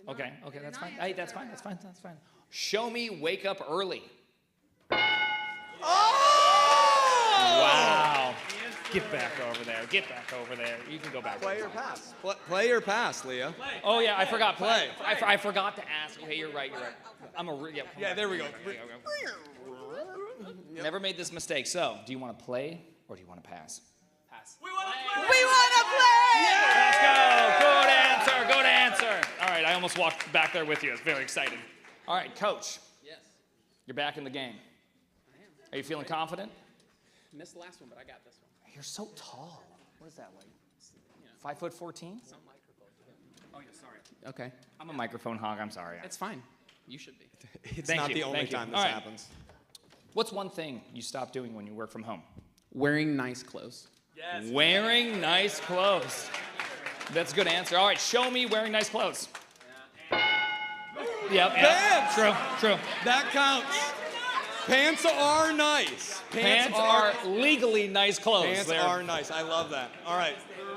No. Okay, that's fine. Hey, that's fine. Show me wake up early. Oh! Wow. Get back over there. You can go back. Play or pass? Play or pass, Leah. Oh, yeah, I forgot. Play. I forgot to ask. Okay, you're right. Yeah, there we go. Never made this mistake. So, do you want to play or do you want to pass? We want to play. We want to play. Let's go. Good answer. All right, I almost walked back there with you. I was very excited. All right, Coach. Yes. You're back in the game. I am. Are you feeling confident? Missed the last one, but I got this one. You're so tall. What is that like? 5'14"? Some microphone. Oh, yeah, sorry. Okay. I'm a microphone hog. I'm sorry. It's fine. You should be. It's Thank not you, the only thank you. time this All right. happens. What's one thing you stop doing when you work from home? Wearing nice clothes. Yes. Wearing nice clothes. That's a good answer. All right, show me wearing nice clothes. Yep. Pants. True. That counts. Pants are nice. Pants are legally nice clothes. Pants are nice. I love that. All right,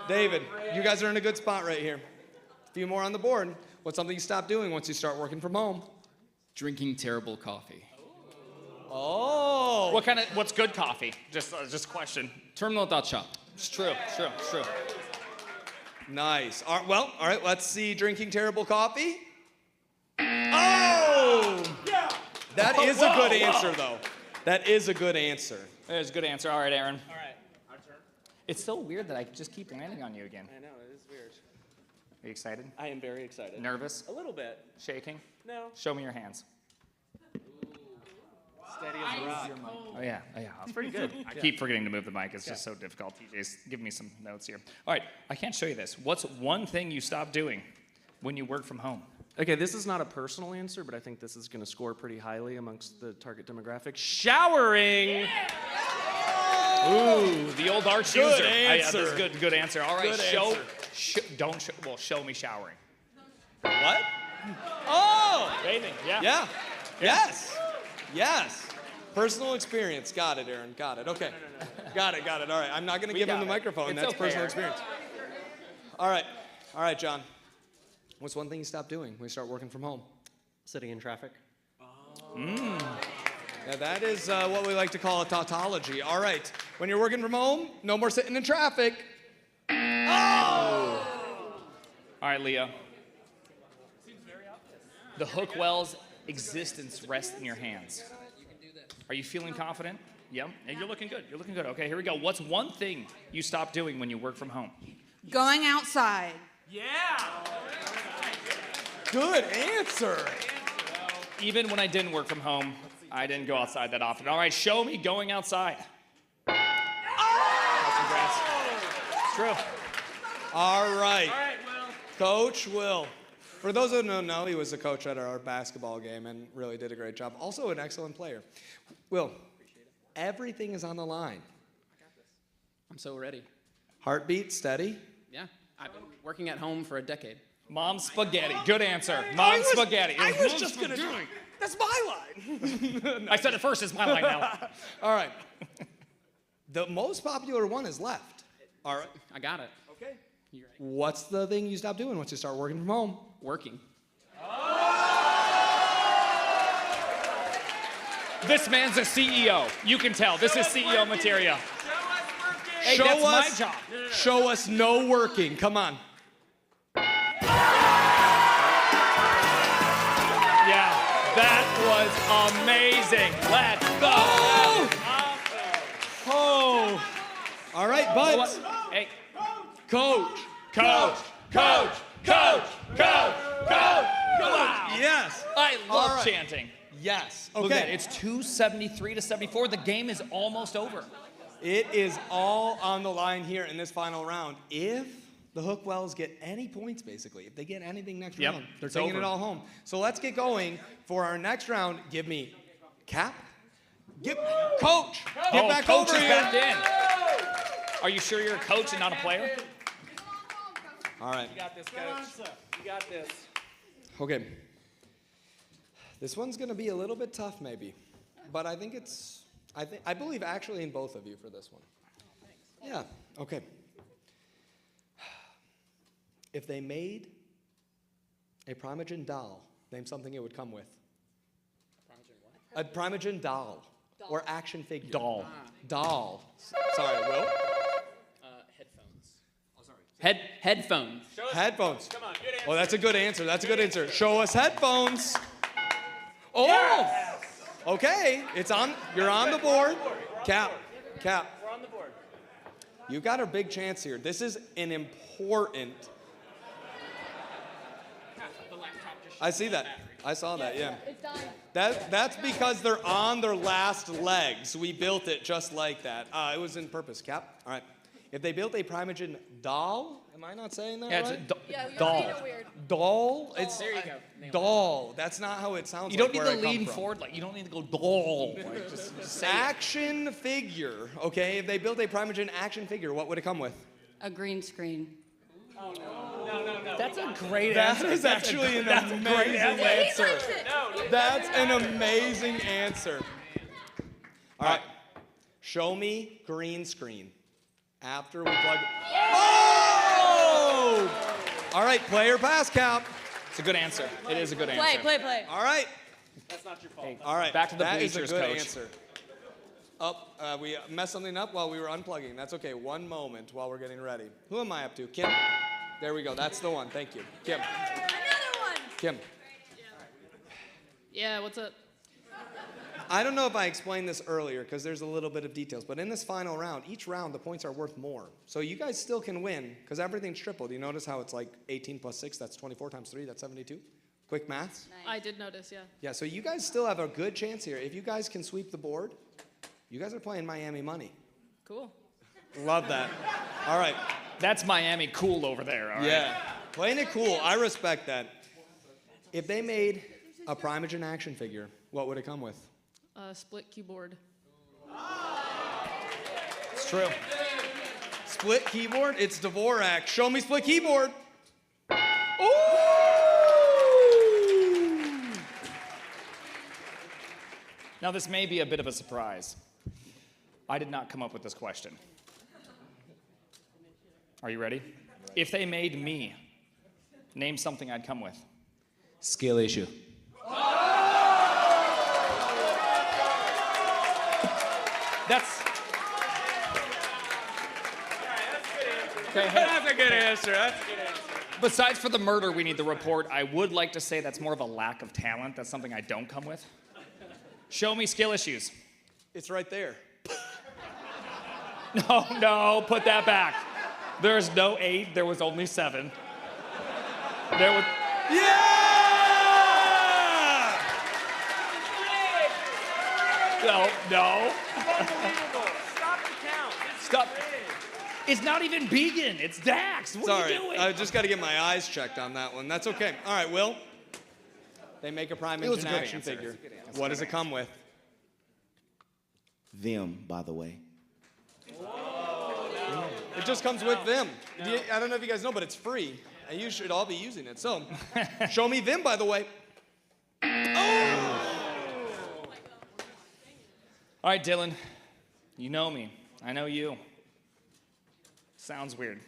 David, you guys are in a good spot right here. A few more on the board. What's something you stop doing once you start working from home? Drinking terrible coffee. Oh. What's good coffee? Just a question. Terminal.shop. It's true. Nice. All right, let's see drinking terrible coffee. Oh! Yeah. That is a good answer, though. That is a good answer. That is a good answer. All right, Aaron. All right, our turn. It's so weird that I just keep landing on you again. I know, it is weird. Are you excited? I am very excited. Nervous? A little bit. Shaking? No. Show me your hands. Steady as a rock. Oh, yeah. That's pretty good. I keep forgetting to move the mic. It's just so difficult. TJ's give me some notes here. All right, I can't show you this. What's one thing you stop doing when you work from home? Okay, this is not a personal answer, but I think this is going to score pretty highly amongst the target demographic. Showering! Yeah! Ooh, the old arch good user. Answer. That's good answer. All right, Good show me showering. What? Oh! Bathing, yeah. Yeah. Yes. Personal experience. Got it, Aaron. Got it. Okay. No. Got it. All right. I'm not going to give him the microphone. That's personal experience. All right, John. What's one thing you stop doing when you start working from home? Sitting in traffic. Yeah, that is what we like to call a tautology. All right. When you're working from home, no more sitting in traffic. Oh! All right, Leah. The hook well's existence rests in your hands. Are you feeling confident? Yep. Yeah, you're looking good. Okay, here we go. What's one thing you stop doing when you work from home? Going outside. Yeah. Good answer. Even when I didn't work from home, I didn't go outside that often. All right, show me going outside. Congrats. It's true. All right, Coach Will. For those who don't know, he was a coach at our basketball game and really did a great job. Also an excellent player. Will, everything is on the line. I'm so ready. Heartbeat steady. Yeah, I've been working at home for a decade. Mom spaghetti. Good answer. Mom spaghetti. I was just going to do it. That's my line. I said it first. It's my line now. All right. The most popular one is left. All right. I got it. Okay. What's the thing you stop doing once you start working from home? Working. This man's a CEO. You can tell. This is CEO material. Hey, Show that's us, my job. Show us no working. Come on. Yeah, that was amazing. Let's go. Oh. All right, but. Hey. Coach. Yes. I love All right. chanting. Yes. Look at Okay. it. It's 273 to 74. The game is almost over. It is all on the line here in this final round. If the Hookwells get any points, basically, if they get anything next round, they're taking over. it all home. So let's get going for our next round. Give me Cap. Coach. Get back Coach over is here. back in. Are you sure you're a coach and not a player? All right. You got this, Coach. You got this. Okay. This one's going to be a little bit tough, maybe, but I think I believe actually in both of you for this one. Yeah. Okay. If they made a Primogen doll, name something it would come with. A Primogen doll. Or action figure. Doll. Doll. Sorry, Will? Headphones. Headphones. Headphones. Come on, good answer. Oh, that's a good answer. That's a good answer. Show us headphones. Oh! Yes. Okay, you're on the board. Cap. We're on the board. You got a big chance here. This is an important. I see that. I saw that, yeah. It's done. That's because they're on their last legs. We built it just like that. It was in purpose, Cap. All right. If they built a Primogen doll, am I not saying that Yeah, right? it's a Yeah, you're doll. saying it weird. Doll? It's There you go. Nailed it. doll. That's not how it sounds. You don't like need where to I come lean from. forward. Like you don't need to go doll. Like, just say it. Action figure. Okay, if they built a Primogen action figure, what would it come with? A green screen. No. That's a great That answer. is actually an amazing answer. That's an amazing answer. All right. Show me green screen. After we plug. Oh! All right, player pass, Cap. It's a good answer. It is a good answer. Play. All right. That's not your fault. All right. Back to the that bleachers, is a good Coach. answer. We messed something up while we were unplugging. That's okay. One moment while we're getting ready. Who am I up to? Kim? There we go. That's the one. Thank you. Kim. Another one. Kim. Yeah, what's up? I don't know if I explained this earlier because there's a little bit of details, but in this final round, each round the points are worth more. So you guys still can win because everything's tripled. You notice how it's like 18 plus 6, that's 24 times 3, that's 72? Quick math? I did notice, yeah. Yeah, so you guys still have a good chance here. If you guys can sweep the board, you guys are playing Miami money. Cool. Love that. All right. That's Miami cool over there. All right. Yeah. Playing it cool. I respect that. If they made a Primogen action figure, what would it come with? Split keyboard. It's true. Split keyboard? It's Dvorak. Show me split keyboard. Ooh! Now this may be a bit of a surprise. I did not come up with this question. Are you ready? If they made me, name something I'd come with. Skill issue. That's Okay, that's a good answer. That's a good answer. Besides for the murder, we need the report. I would like to say that's more of a lack of talent. That's something I don't come with. Show me skill issues. It's right there. No, put that back. There's no 8, there was only 7. There was... Yeah! No. Stop the count. Stop. It's not even vegan. It's Dax. What are you doing? I just got to get my eyes checked on that one. That's okay. All right, Will. They make a prime engine action figure. What does it come with? Them, by the way. It just comes with Vim. I don't know if you guys know, but it's free. And you should all be using it. So, show me Vim, by the way. All right, Dylan. You know me. I know you. Sounds weird.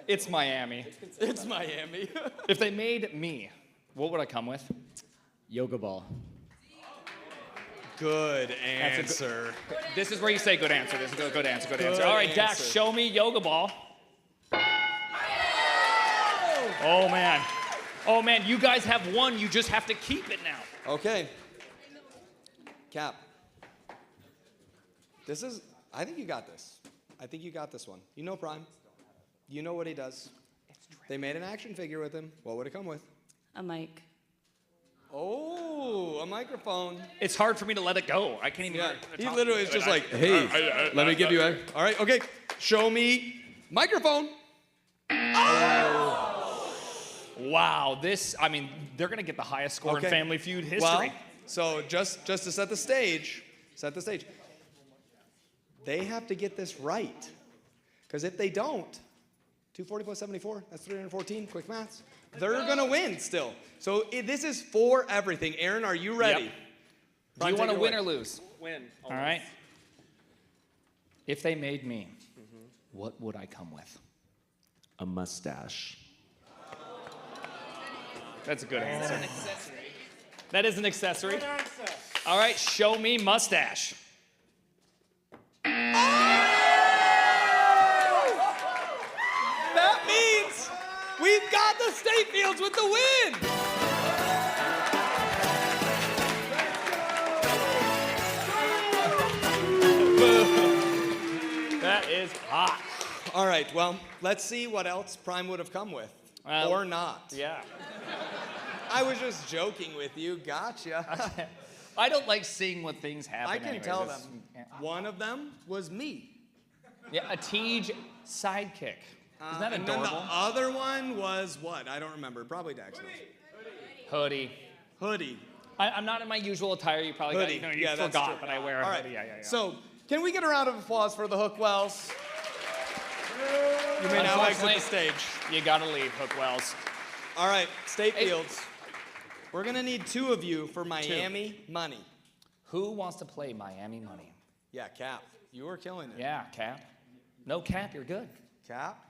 It's Miami. It's Miami. If they made me, what would I come with? Yoga ball. Good answer. This is where you say good answer. This is a good answer. Good answer. All right, Dax, show me yoga ball. Oh, man. Oh, man, you guys have won. You just have to keep it now. Okay. Cap. I think you got this. I think you got this one. You know Prime. You know what he does. They made an action figure with him. What would it come with? A mic. Oh, a microphone. It's hard for me to let it go. I can't even. Yeah. He literally is just like, hey, let me give you a. All right, okay. Show me microphone. Oh! Wow, they're going to get the highest score in Family Feud history. Well, so just to set the stage, they have to get this right. Because if they don't, 240 plus 74, that's 314, quick maths. They're going to win still. So this is for everything. Aaron, are you ready? Yep. Do you want to win or lose? Win. All right. If they made me, what would I come with? A mustache. That's a good answer. That is an accessory. All right, show me mustache. That means we've got the state fields with the win. That is hot. All right, well, let's see what else Prime would have come with. Or not. Yeah. I was just joking with you. Gotcha. I don't like seeing what things happen. I can tell them. One of them was me. Yeah, a Tej sidekick. Isn't that and adorable? then the other one was what? I don't remember. Probably Dax knows. Hoodie. I'm not in my usual attire. You probably Hoodie. you forgot that I wear a hoodie. Yeah. So, can we get a round of applause for the Hookwells? You may now exit the stage. You gotta leave, Hookwells. All right, State Fields. We're gonna need 2 of you for Miami Money. Who wants to play Miami Money? Yeah, Cap. You are killing it. Yeah, Cap. No Cap, you're good. Cap.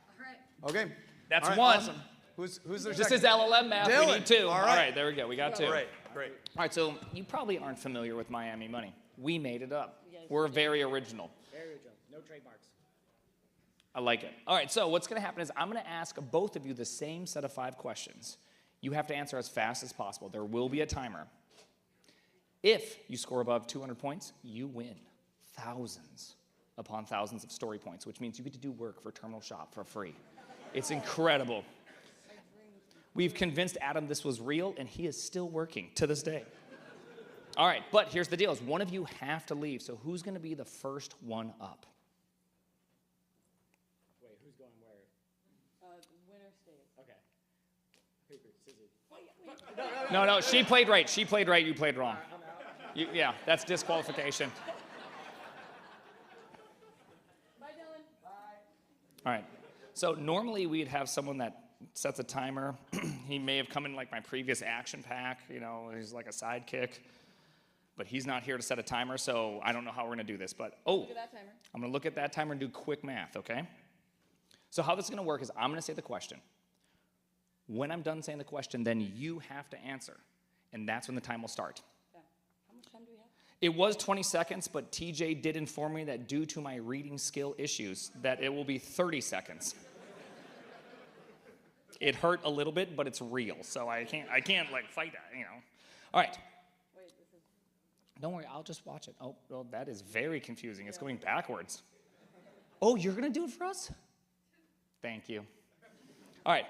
Okay. That's all right, one. Awesome. Who's their This second? is LLM math. Dylan. We need 2. All right. All right, there we go. We got 2. Great. All right, so you probably aren't familiar with Miami Money. We made it up. We're very original. Very original. No trademarks. I like it. All right, so what's going to happen is I'm going to ask both of you the same set of 5 questions. You have to answer as fast as possible. There will be a timer. If you score above 200 points, you win thousands upon thousands of story points, which means you get to do work for Terminal Shop for free. It's incredible. We've convinced Adam this was real, and he is still working to this day. All right, but here's the deal. Is one of you have to leave, so who's going to be the first one up? Wait, who's going where? Winner stays. Okay. Paper, scissors. No, she played right. She played right, you played wrong. Yeah, that's disqualification. Bye, Dylan. Bye. All right, so normally we'd have someone that sets a timer. He may have come in like my previous action pack, he's like a sidekick. but he's not here to set a timer, so I don't know how we're going to do this. But, oh, Look at that timer. I'm going to look at that timer and do quick math, okay? So how this is going to work is I'm going to say the question. When I'm done saying the question, then you have to answer, and that's when the time will start. Yeah. How much time do we have? It was 20 seconds, but TJ did inform me that due to my reading skill issues, that it will be 30 seconds. It hurt a little bit, but it's real, so I can't like fight that, you know. All right. Wait, this is... Don't worry, I'll just watch it. Oh, well, that is very confusing. It's going backwards. Oh, you're gonna do it for us? Thank you. All right.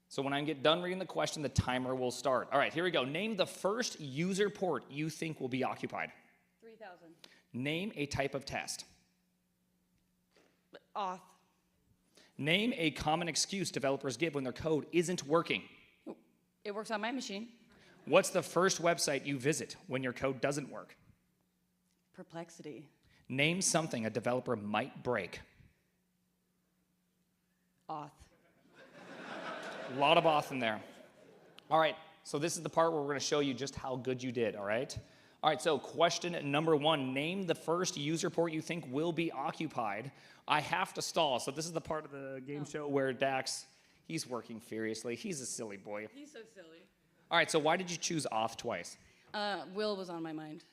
So when I get done reading the question, the timer will start. All right, here we go. Name the first user port you think will be occupied. 3,000. Name a type of test. Auth. Name a common excuse developers give when their code isn't working. It works on my machine. What's the first website you visit when your code doesn't work? Perplexity. Name something a developer might break. Auth. A lot of auth in there. All right, so this is the part where we're going to show you just how good you did, all right? All right, so question number 1. Name the first user port you think will be occupied. I have to stall, so this is the part of the game show where Dax, he's working furiously. He's a silly boy. He's so silly. All right, so why did you choose auth twice? Will was on my mind.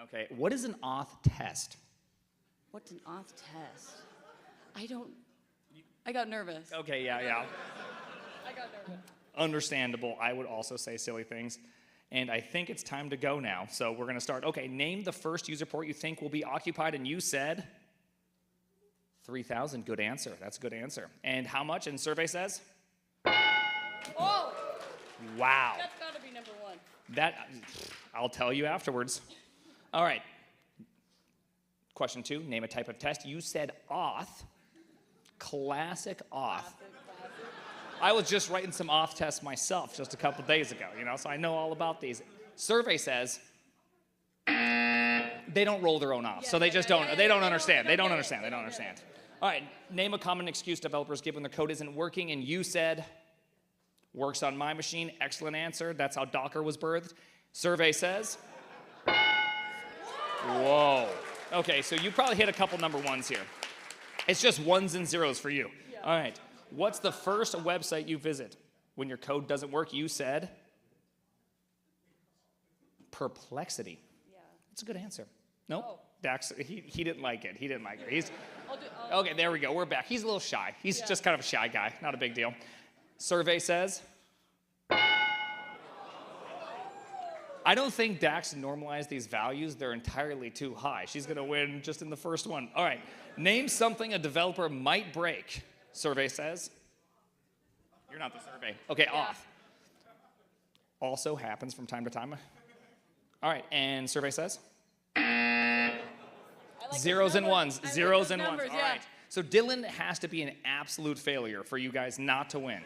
Okay, what is an auth test? What's an auth test? I got nervous. Okay, yeah. I got nervous. Understandable. I would also say silly things. And I think it's time to go now. So we're going to start. Okay, name the first user port you think will be occupied. And you said 3,000. Good answer. That's a good answer. And how much? And survey says? Oh! Wow. That's got to be number 1. That, I'll tell you afterwards. All right. Question 2, name a type of test. You said auth. Classic auth. I was just writing some auth tests myself just a couple days ago, you know, so I know all about these. Survey says they don't roll their own auth, so they just don't understand. They don't understand. All right, name a common excuse developers give when their code isn't working, and you said works on my machine. Excellent answer. That's how Docker was birthed. Survey says whoa. Okay, so you probably hit a couple number 1s here. It's just 1s and 0s for you. Yeah. All right. What's the first website you visit when your code doesn't work? You said Perplexity. Yeah. That's a good answer. Nope. Oh. Dax, he didn't like it. He's okay, there we go. We're back. He's a little shy. He's just kind of a shy guy. Not a big deal. Survey says I don't think Dax normalized these values. They're entirely too high. She's going to win just in the first one. All right. Name something a developer might break. Survey says. You're not the survey. Okay, auth. Also happens from time to time. All right, and survey says? Zeros and ones. Zeros and ones. All right. So Dylan has to be an absolute failure for you guys not to win.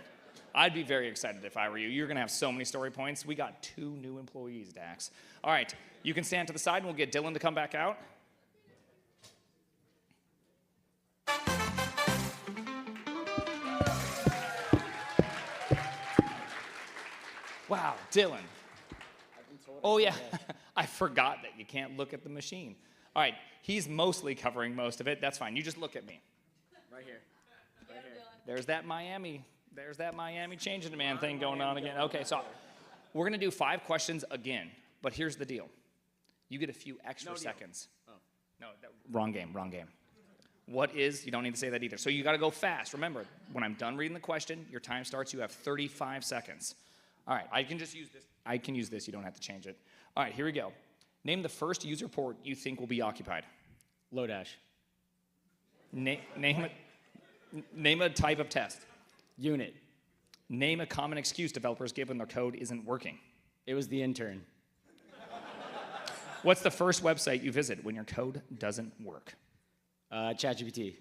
I'd be very excited if I were you. You're going to have so many story points. We got 2 new employees, Dax. All right, you can stand to the side and we'll get Dylan to come back out. Wow, Dylan. Oh, yeah. I forgot that you can't look at the machine. All right, he's mostly covering most of it. That's fine. You just look at me. Right here. There's that Miami changing demand thing going on again. Okay, so we're going to do 5 questions again, but here's the deal. You get a few extra seconds. Oh. No, wrong game. What is, you don't need to say that either. So you got to go fast. Remember, when I'm done reading the question, your time starts, you have 35 seconds. All right, I can just use this. I can use this, you don't have to change it. All right, here we go. Name the first user port you think will be occupied. Lodash. Name a type of test. Unit. Name a common excuse developers give when their code isn't working. It was the intern. What's the first website you visit when your code doesn't work? ChatGPT.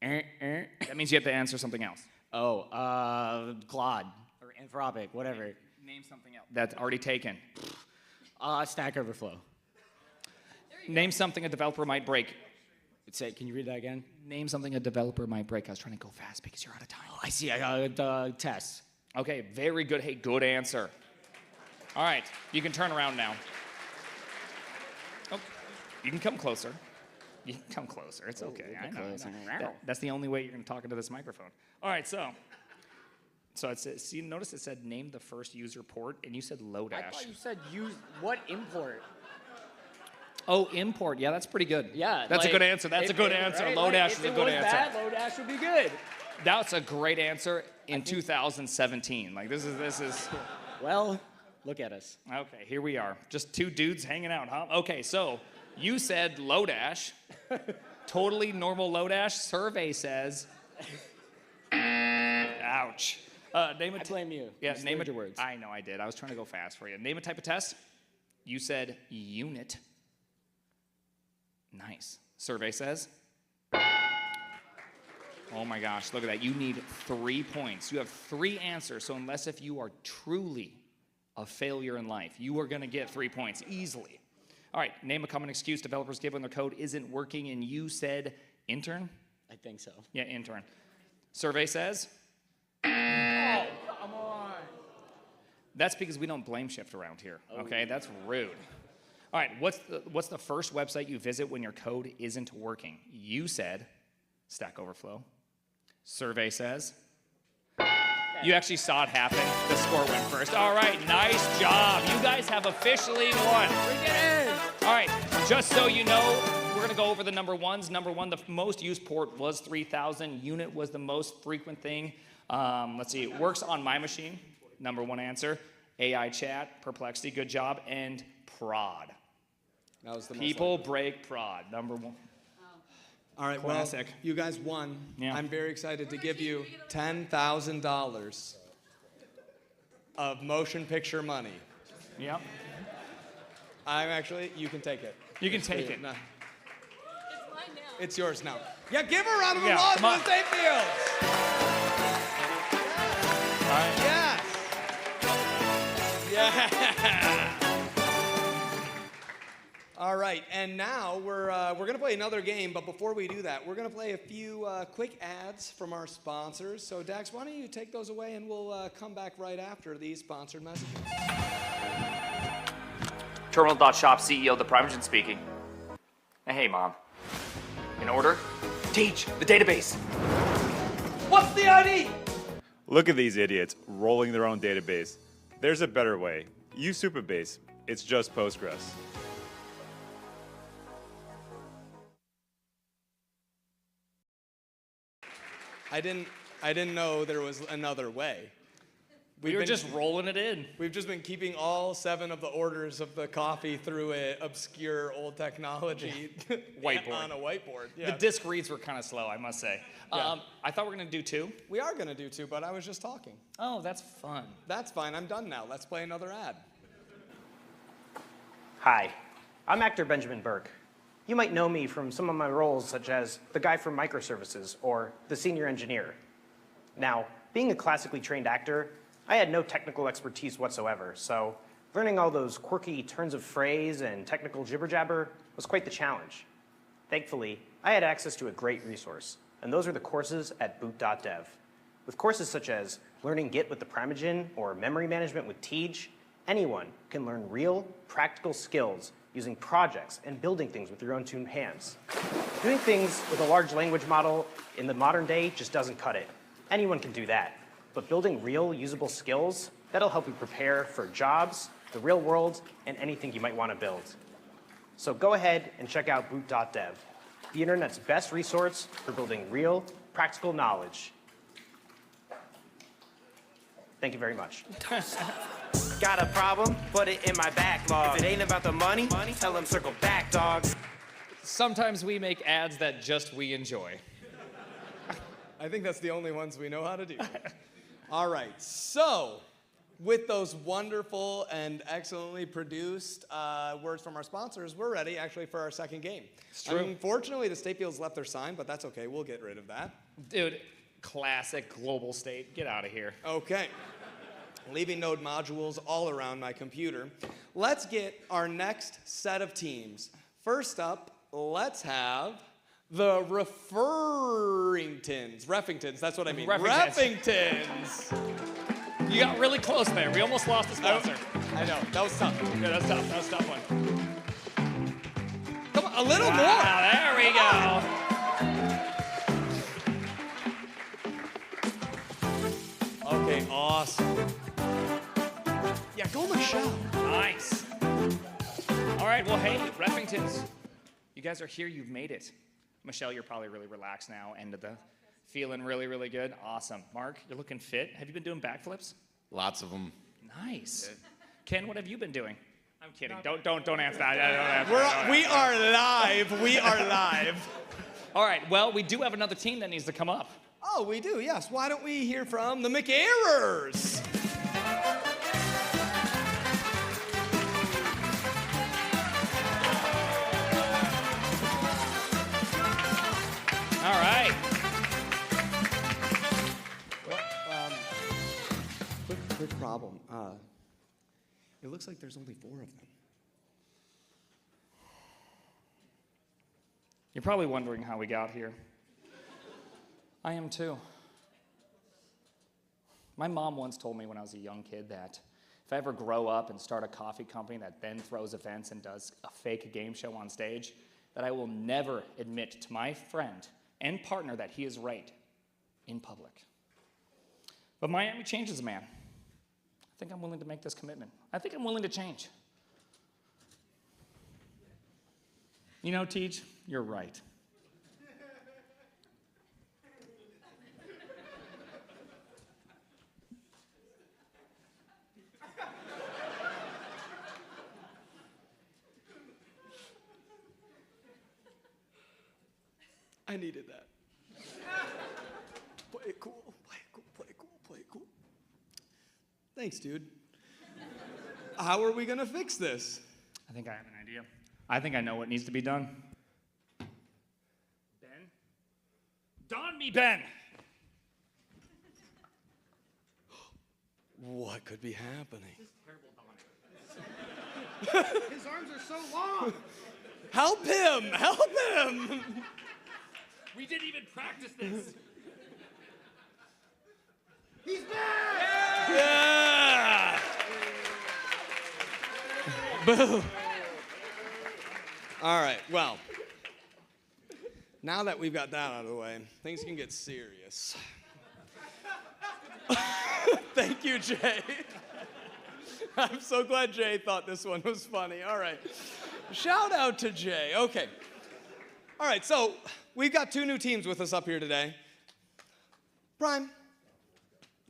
That means you have to answer something else. Oh, Claude or Anthropic, whatever. Name something else. That's already taken. Stack Overflow. Name something a developer might break. Can you read that again? Name something a developer might break. I was trying to go fast because you're out of time. Oh, I see. I got tests. Okay, very good. Hey, good answer. All right, you can turn around now. Oh, you can come closer. You can come closer. It's okay. I know. That's the only way you're going to talk into this microphone. All right, so it says, see, notice it said name the first user port, and you said Lodash. I thought you said what import? Oh, import. Yeah, that's pretty good. Yeah. That's a good answer. That's a good answer. Right? Lodash If is a it good was answer. bad, Lodash would be good. That's a great answer in 2017. Like, this is. Well, look at us. Okay, here we are. Just two dudes hanging out, huh? Okay, so you said Lodash. Totally normal Lodash. Survey says. Ouch. Name I blame you. Yeah, You name slurred it. your words. I know I did. I was trying to go fast for you. Name a type of test. You said unit. Nice. Survey says. Oh my gosh, look at that. You need 3 points. You have 3 answers, so unless if you are truly a failure in life, you are going to get 3 points easily. All right, name a common excuse developers give when their code isn't working, and you said intern? I think so. Yeah, intern. Survey says. Oh, come on. That's because we don't blame shift around here, okay? That's rude. All right, what's the first website you visit when your code isn't working? You said Stack Overflow. Survey says. You actually saw it happen. The score went first. All right, nice job. You guys have officially won. Bring it in. All right, just so you know, we're going to go over the number ones. Number one, the most used port was 3000. Unit was the most frequent thing. Let's see, it works on my machine. Number one answer. AI chat, Perplexity, good job, and prod. That was the People break prod, number one. All right, Classic. well, you guys won. Yeah. I'm very excited to give you $10,000 of motion picture money. Yep. You can take it. You can take it. No. It's mine now. It's yours now. Yeah, give her a round of Yeah, applause come on. for the State Fields. All right. Yes. Yeah. All right, and now we're going to play another game, but before we do that, we're going to play a few quick ads from our sponsors. So, Dax, why don't you take those away, and we'll come back right after these sponsored messages. Terminal.shop CEO, the Primogen speaking. Hey, Mom. In order? Teach the database. What's the ID? Look at these idiots rolling their own database. There's a better way. Use Supabase. It's just Postgres. I didn't know there was another way. We were just rolling it in. We've just been keeping all 7 of the orders of the coffee through an obscure old technology Whiteboard. on a whiteboard. Yeah. The disc reads were kind of slow, I must say. Yeah. I thought we were going to do 2. We are going to do 2, but I was just talking. Oh, that's fun. That's fine. I'm done now. Let's play another ad. Hi, I'm actor Benjamin Burke. You might know me from some of my roles, such as the guy from Microservices or the senior engineer. Now, being a classically trained actor, I had no technical expertise whatsoever, so learning all those quirky turns of phrase and technical jibber-jabber was quite the challenge. Thankfully, I had access to a great resource, and those are the courses at boot.dev. With courses such as learning Git with the Primogen or memory management with Teej, anyone can learn real, practical skills using projects and building things with your own two hands. Doing things with a large language model in the modern day just doesn't cut it. Anyone can do that. But building real, usable skills, that'll help you prepare for jobs, the real world, and anything you might want to build. So go ahead and check out boot.dev, the internet's best resource for building real, practical knowledge. Thank you very much. Got a problem? Put it in my backlog. If it ain't about the money, tell them circle back, dog. Sometimes we make ads that just we enjoy. I think that's the only ones we know how to do. All right, so with those wonderful and excellently produced words from our sponsors, we're ready actually for our second game. It's true. Unfortunately, the State Fields left their sign, but that's okay. We'll get rid of that. Dude, classic global state. Get out of here. Okay. Leaving node modules all around my computer. Let's get our next set of teams. First up, let's have the Reffingtons, that's what I mean. Reffingtons. Reffingtons. You got really close there. We almost lost the sponsor. I know, that was tough. Yeah, that's tough. That was a tough one. Come on, a little more. There we go. Okay, awesome. Yeah, go Michelle. Nice. All right, well, hey, Reffingtons, you guys are here. You've made it. Michelle, you're probably really relaxed now. End of the feeling really, really good. Awesome. Mark, you're looking fit. Have you been doing backflips? Lots of them. Nice. Ken, what have you been doing? I'm kidding. Don't answer that. We are live. We are live. All right, well, we do have another team that needs to come up. Oh, we do, yes. Why don't we hear from the McErrors? All right. Well, quick problem. It looks like there's only 4 of them. You're probably wondering how we got here. I am too. My mom once told me when I was a young kid that if I ever grow up and start a coffee company that then throws events and does a fake game show on stage, that I will never admit to my friend and partner that he is right in public. But Miami changes a man. I think I'm willing to make this commitment. I think I'm willing to change. You know, Teach, you're right. I needed that. Play it cool, play it cool, play it cool, play it cool. Thanks, dude. How are we gonna fix this? I think I have an idea. I think I know what needs to be done. Ben? Don me, Ben! What could be happening? His arms are so long. Help him! Help him! We didn't even practice this. He's back! Yeah! Boo! All right, well, now that we've got that out of the way, things can get serious. Thank you, Jay. I'm so glad Jay thought this one was funny. All right. Shout out to Jay. Okay. All right, so we've got 2 new teams with us up here today. Prime,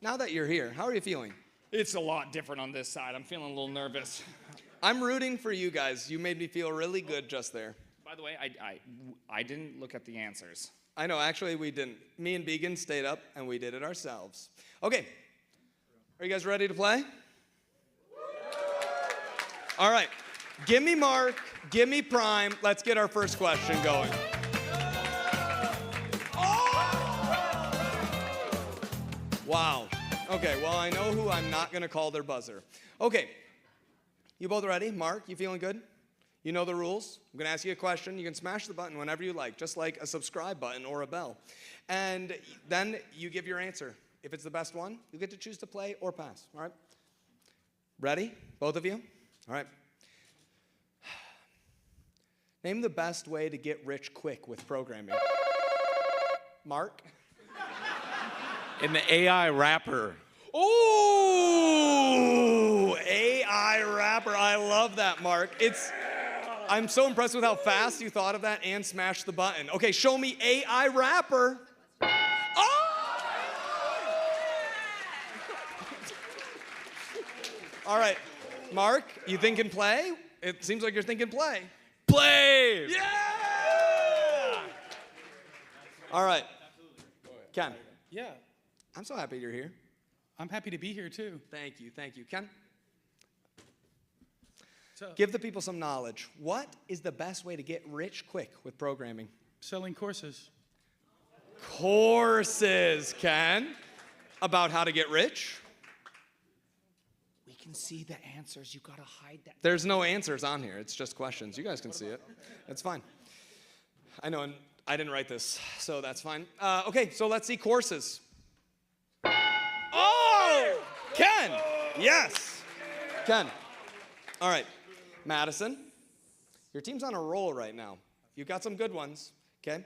now that you're here, how are you feeling? It's a lot different on this side. I'm feeling a little nervous. I'm rooting for you guys. You made me feel really good just there. By the way, I didn't look at the answers. I know, actually we didn't. Me and Began stayed up and we did it ourselves. Okay, are you guys ready to play? All right, give me Mark, give me Prime. Let's get our first question going. Wow. Okay, well, I know who I'm not gonna call their buzzer. Okay, you both ready? Mark, you feeling good? You know the rules. I'm gonna ask you a question. You can smash the button whenever you like, just like a subscribe button or a bell. And then you give your answer. If it's the best one, you get to choose to play or pass, all right? Ready, both of you? All right. Name the best way to get rich quick with programming. Mark? In the AI wrapper. Ooh, AI rapper. I love that, Mark. I'm so impressed with how fast you thought of that and smashed the button. Okay, show me AI rapper. Oh! All right, Mark, you thinking play? It seems like you're thinking play. Play! Yeah! All right, Ken. Yeah. I'm so happy you're here. I'm happy to be here too. Thank you, thank you. Ken? Give the people some knowledge. What is the best way to get rich quick with programming? Selling courses. Courses, Ken. About how to get rich? We can see the answers. You gotta hide that. There's no answers on here. It's just questions. You guys can see it. It's fine. I know, and I didn't write this, so that's fine. Okay, so let's see courses. Oh! Ken! Yes! Ken, All right, Madison, your team's on a roll right now. You've got some good ones, okay?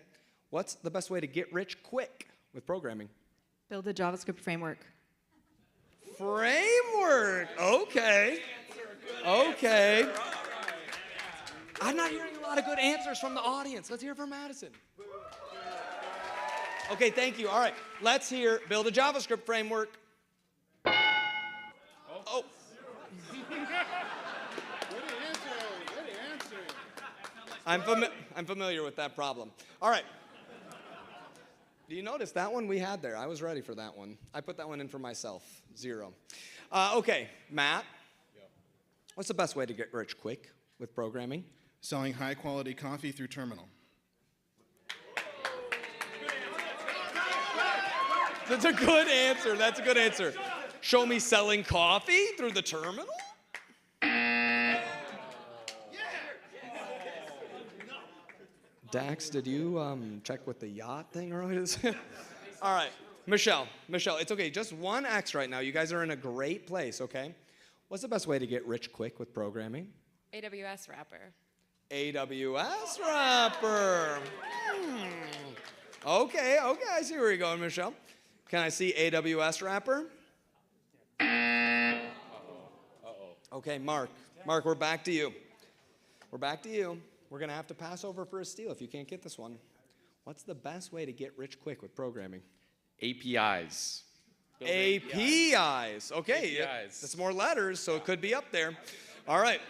What's the best way to get rich quick with programming? Build a JavaScript framework. Framework, okay. Okay. I'm not hearing a lot of good answers from the audience. Let's hear from Madison. Okay, thank you. All right, let's hear build a JavaScript framework. Oh. I'm familiar with that problem. All right. Do you notice that one we had there? I was ready for that one. I put that one in for myself. 0. Okay, Matt. What's the best way to get rich quick with programming? Selling high-quality coffee through terminal. That's a good answer. That's a good answer. Show me selling coffee through the terminal? Dax, did you check with the yacht thing earlier? All right, Michelle, it's okay. Just 1 X right now. You guys are in a great place, okay? What's the best way to get rich quick with programming? AWS wrapper. AWS wrapper. Okay, I see where you're going, Michelle. Can I see AWS wrapper? Okay, Mark, we're back to you. We're going to have to pass over for a steal if you can't get this one. What's the best way to get rich quick with programming? APIs. APIs. Okay, APIs. that's more letters, so it could be up there. All right.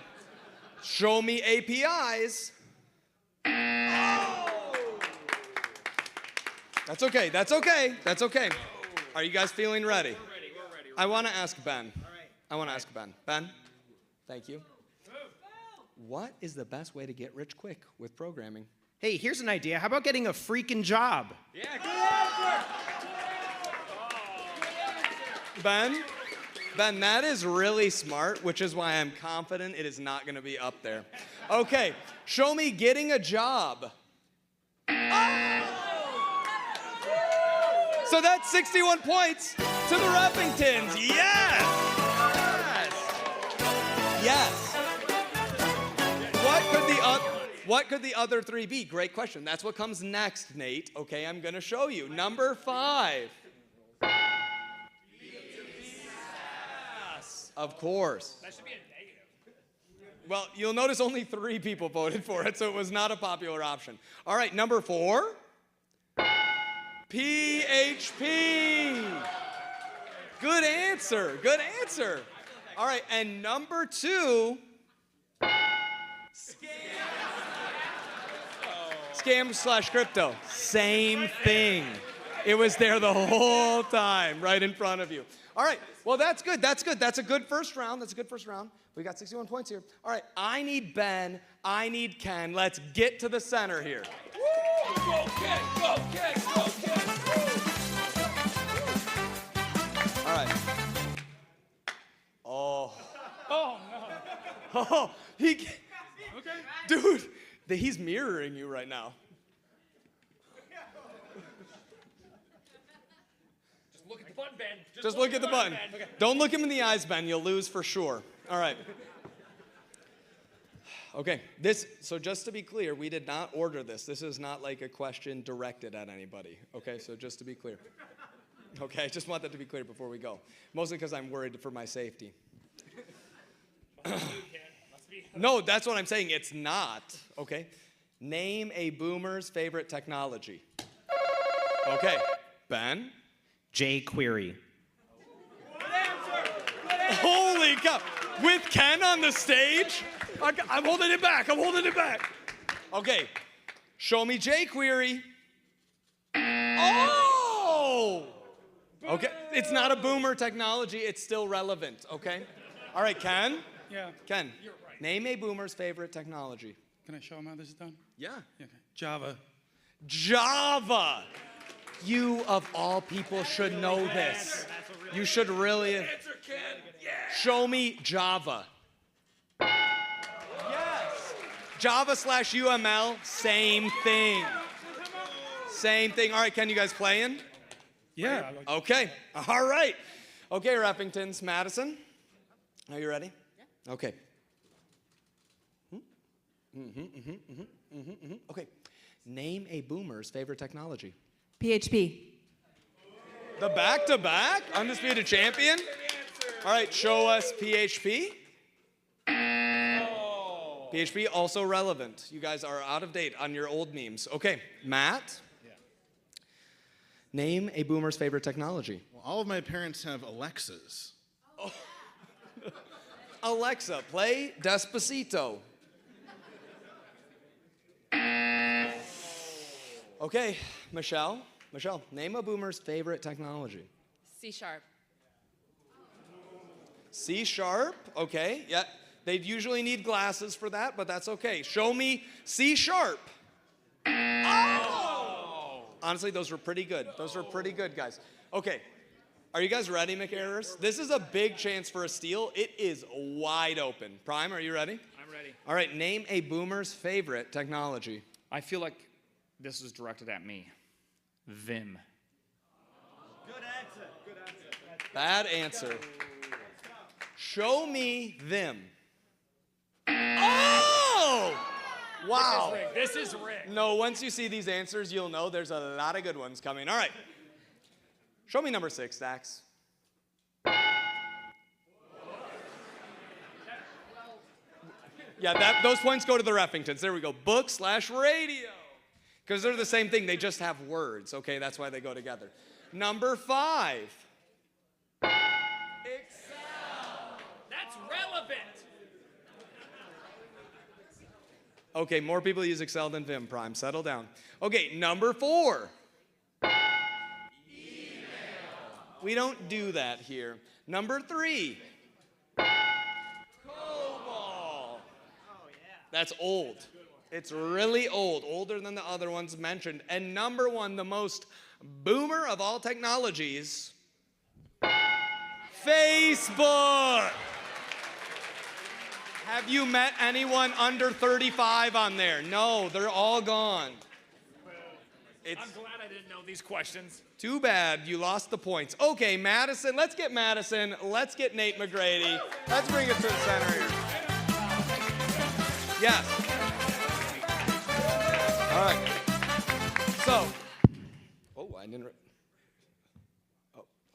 Show me APIs. Oh! That's okay. Are you guys feeling ready? We're ready. I want to ask Ben. Ben, thank you. What is the best way to get rich quick with programming? Hey, here's an idea. How about getting a freaking job? Yeah, good answer. Ben, that is really smart, which is why I'm confident it is not going to be up there. Okay, show me getting a job. Oh! So that's 61 points to the Reffingtons. Yes. What could the other 3 be? Great question. That's what comes next, Nate. Okay, I'm going to show you. Number 5. Yes, of course. That should be a negative. Well, you'll notice only 3 people voted for it, so it was not a popular option. All right, number 4. PHP. Good answer. All right, and number 2. Scam/crypto. Same thing. It was there the whole time, right in front of you. All right, well, that's good. That's a good first round. We got 61 points here. All right, I need Ben. I need Ken. Let's get to the center here. Go, Ken! Go, Ken! Go, Ken! All right. Oh. Oh, no. Oh, Okay. Dude, he's mirroring you right now. Just look at the button, Ben. Just look at the button. Ben. Don't look him in the eyes, Ben. You'll lose for sure. All right. Okay, so just to be clear, we did not order this. This is not like a question directed at anybody. Okay, so just to be clear. Okay, I just want that to be clear before we go. Mostly because I'm worried for my safety. No, that's what I'm saying. It's not. Okay. Name a boomer's favorite technology. Okay. Ben? jQuery. Holy cow. With Ken on the stage? I'm holding it back. Okay. Show me jQuery. Oh! Okay. It's not a boomer technology. It's still relevant. Okay. All right, Ken? Yeah. Ken, name a boomer's favorite technology. Can I show them how this is done? Yeah. Okay. Java. You, of all people, should know this. You should really. Show me Java. Yes. Java/UML, same thing. All right, Ken, you guys playing? Yeah. Okay. All right. Okay, Reffingtons. Madison, are you ready? Yeah. Okay. Okay. Name a boomer's favorite technology. PHP. The back-to-back? Undisputed champion? All right, show us PHP. PHP also relevant. You guys are out of date on your old memes. Okay, Matt. Name a boomer's favorite technology. Well, all of my parents have Alexas. Alexa, play Despacito. Okay, Michelle. Michelle, name a boomer's favorite technology. C#. C#, okay, yeah. They'd usually need glasses for that, but that's okay. Show me C#. Oh! Honestly, those were pretty good. Those were pretty good, guys. Okay, are you guys ready, McArris? This is a big chance for a steal. It is wide open. Prime, are you ready? I'm ready. All right, name a boomer's favorite technology. I feel like this was directed at me. Vim. Good answer. Good answer. Bad answer. Show me them. Oh! Wow. This is rigged. No, once you see these answers, you'll know there's a lot of good ones coming. All right. Show me number 6, Dax. Yeah, those points go to the Reffingtons. There we go. Book/radio. Because they're the same thing. They just have words. Okay, that's why they go together. Number 5. That's relevant. Okay, more people use Excel than Vim, Prime. Settle down. Okay, number 4. Email. We don't do that here. Number 3. COBOL. Oh, yeah. That's old. It's really old, older than the other ones mentioned. And number 1, the most boomer of all technologies, Facebook. Have you met anyone under 35 on there? No, they're all gone. I'm glad I didn't know these questions. Too bad you lost the points. Okay, Madison, let's get Madison. Let's get Nate McGrady. Let's bring it to the center here. Yes. All right. So, I didn't.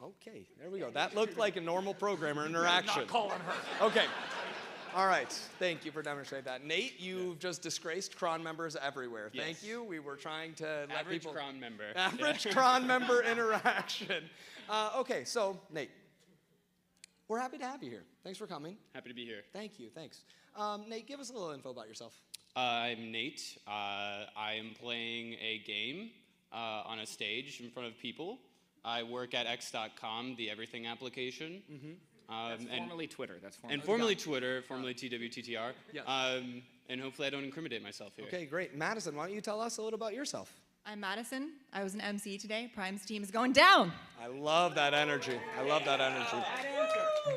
Okay, there we go. That looked like a normal programmer interaction. Not calling her. Okay. All right. Thank you for demonstrating that. Nate, you've just disgraced Cron members everywhere. Yes. Thank you. We were trying to let Average people. Cron member. Average Yeah. Cron member interaction. Okay, so Nate, we're happy to have you here. Thanks for coming. Happy to be here. Thank you. Thanks. Nate, give us a little info about yourself. I'm Nate. I am playing a game on a stage in front of people. I work at x.com, the everything application. That's formerly Twitter. Formerly Twitter, formerly TWTTR. Yes. And hopefully I don't incriminate myself here. Okay, great. Madison, why don't you tell us a little about yourself? I'm Madison. I was an MC today. Prime's team is going down. I love that energy. I love that energy.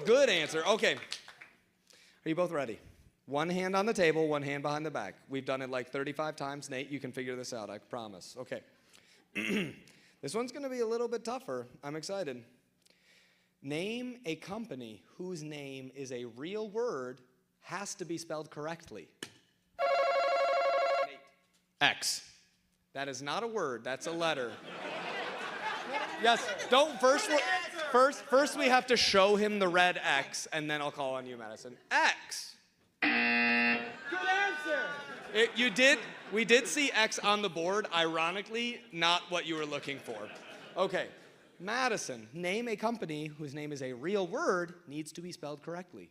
Good answer. Okay. Are you both ready? One hand on the table, one hand behind the back. We've done it like 35 times. Nate, you can figure this out, I promise. Okay. This one's going to be a little bit tougher. I'm excited. Name a company whose name is a real word, has to be spelled correctly. Nate. X. That is not a word, that's a letter. Yes, don't, first we have to show him the red X, and then I'll call on you, Madison. X. Good answer. We did see X on the board, ironically, not what you were looking for. Okay, Madison, name a company whose name is a real word, needs to be spelled correctly.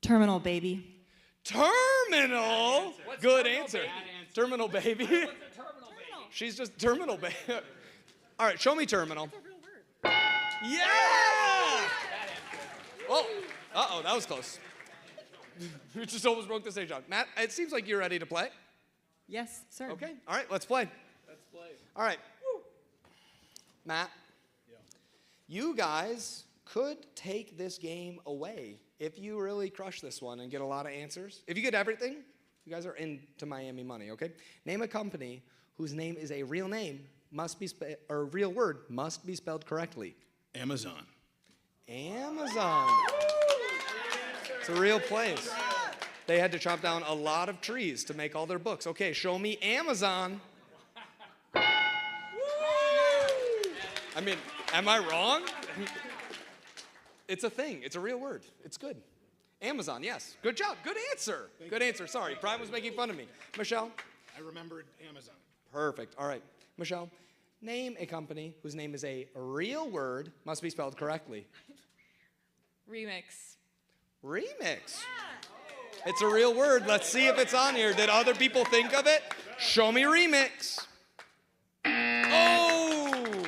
Terminal, baby. Terminal? Good answer. Answer. Terminal, baby. She's just terminal, baby. All right, show me terminal. Yeah! Oh, uh-oh, that was close. You just almost broke the stage out. Matt, it seems like you're ready to play. Yes, sir. Okay, all right, let's play. Let's play. All right. Matt, you guys could take this game away if you really crush this one and get a lot of answers. If you get everything, you guys are into Miami money, okay? Name a company whose name is a real name, or real word, must be spelled correctly. Amazon. Amazon. It's a real place. They had to chop down a lot of trees to make all their books. Okay, show me Amazon. I mean, am I wrong? It's a thing. It's a real word. It's good. Amazon, yes. Good job. Good answer. Good answer. Sorry, Prime was making fun of me. Michelle? I remembered Amazon. Perfect. All right. Michelle, name a company whose name is a real word, must be spelled correctly. Remix. Remix. It's a real word. Let's see if it's on here. Did other people think of it? Show me remix. Oh!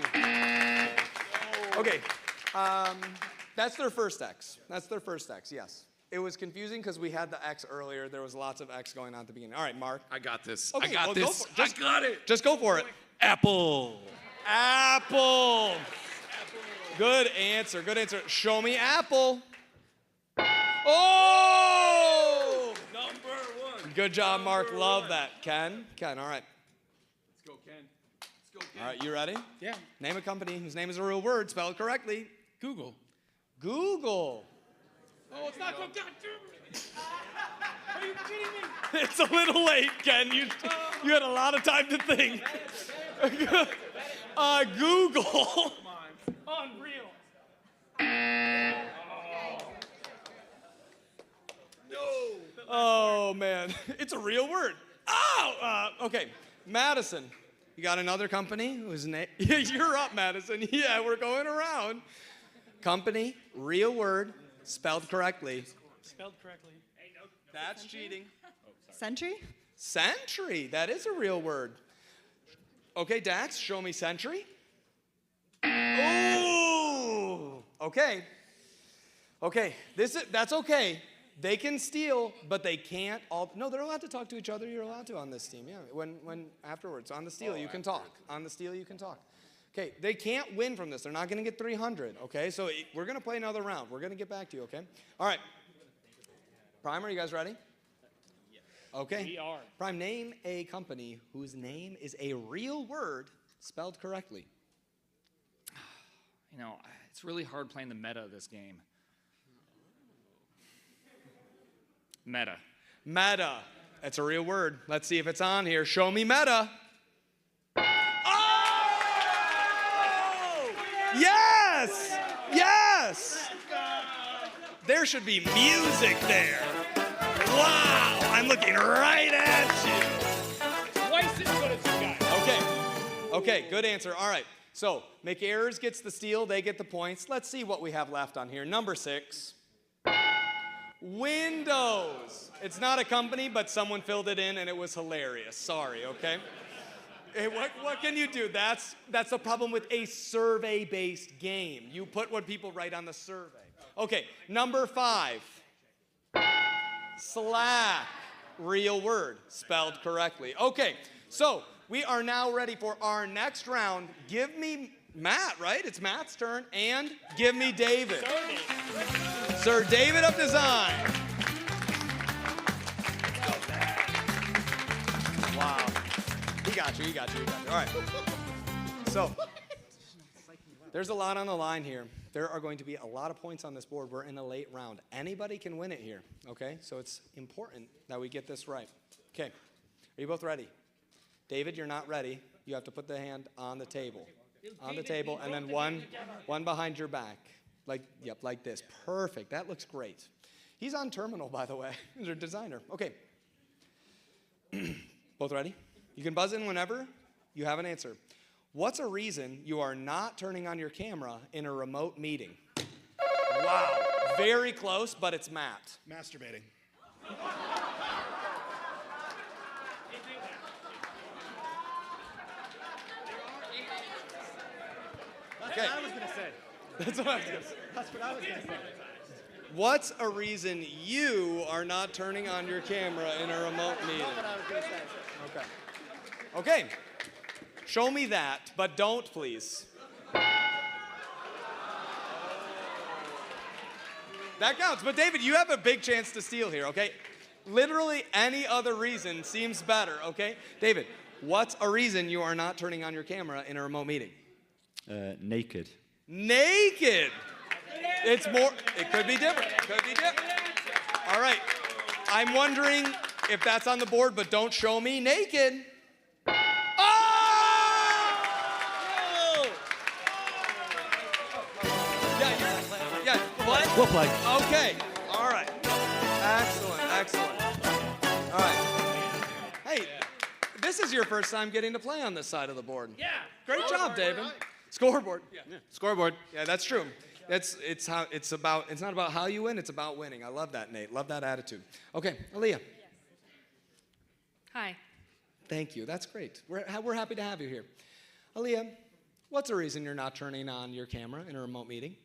Okay. That's their first X. That's their first X, yes. It was confusing because we had the X earlier. There was lots of X going on at the beginning. All right, Mark. I got this. Okay, I got well, this. I got it. Just go for it. Apple. Apple. Good answer. Good answer. Show me Apple. Oh! Number one. Good job, Mark. Love that. Ken, all right. Let's go, Ken. Let's go, Ken. All right, you ready? Yeah. Name a company whose name is a real word, spelled correctly. Google. Google. Oh, it's not cooked. Are you kidding me? It's a little late, Ken. You had a lot of time to think. Google. Unreal. Oh, man. It's a real word. Oh! Okay. Madison. You got another company whose name... You're up, Madison. Yeah, we're going around. Company, real word, spelled correctly. Spelled correctly. That's cheating. Century? Century. That is a real word. Okay, Dax, show me century. Ooh. Okay. Okay. That's okay. They can steal, but they can't all. No, they're allowed to talk to each other. You're allowed to on this team. Yeah. When afterwards on the steal, you can talk. On the steal, you can talk. Okay. They can't win from this. They're not going to get 300. Okay. So we're going to play another round. We're going to get back to you. Okay. All right. Prime, are you guys ready? Okay. We are. Prime, name a company whose name is a real word spelled correctly. You know, it's really hard playing the meta of this game. Meta. Meta. That's a real word. Let's see if it's on here. Show me meta. Oh! Yes! Yes! There should be music there. Wow! I'm looking right at you. Twice as good as you guys. Okay. Okay, good answer. All right. So, McArers gets the steal. They get the points. Let's see what we have left on here. Number 6. Windows. It's not a company, but someone filled it in, and it was hilarious. Sorry, okay? Hey, what can you do? That's the problem with a survey-based game. You put what people write on the survey. Okay, number 5. Slack. Real word, spelled correctly. Okay, so we are now ready for our next round. Give me Matt, right? It's Matt's turn. And give me David. Sir David of Design. Wow. He got you. All right. So, there's a lot on the line here. There are going to be a lot of points on this board. We're in a late round. Anybody can win it here, okay? So it's important that we get this right. Okay, are you both ready? David, you're not ready. You have to put the hand on the table. On the table, and then one behind your back. Like this. Perfect. That looks great. He's on terminal, by the way. He's a designer. Okay. Both ready? You can buzz in whenever you have an answer. What's a reason you are not turning on your camera in a remote meeting? Wow. Very close, but it's Matt. Masturbating. Okay. That's what I was going to say. That's what I was going to say. That's what I was going to say. What's a reason you are not turning on your camera in a remote meeting? That's what I was going to say. Okay. Okay. Show me that, but don't, please. That counts. But David, you have a big chance to steal here, okay? Literally any other reason seems better, okay? David, what's a reason you are not turning on your camera in a remote meeting? Naked. Naked. It's more, it could be different. All right. I'm wondering if that's on the board, but don't show me naked. Oh! Yeah, what? We'll play. Okay, all right. Excellent. All right. Hey, this is your first time getting to play on this side of the board. Yeah. Great job, David. Scoreboard. Yeah. Scoreboard. Yeah, that's true. It's not about how you win, it's about winning. I love that, Nate. Love that attitude. Okay, Aaliyah. Hi. Thank you. That's great. We're happy to have you here. Aaliyah, what's the reason you're not turning on your camera in a remote meeting?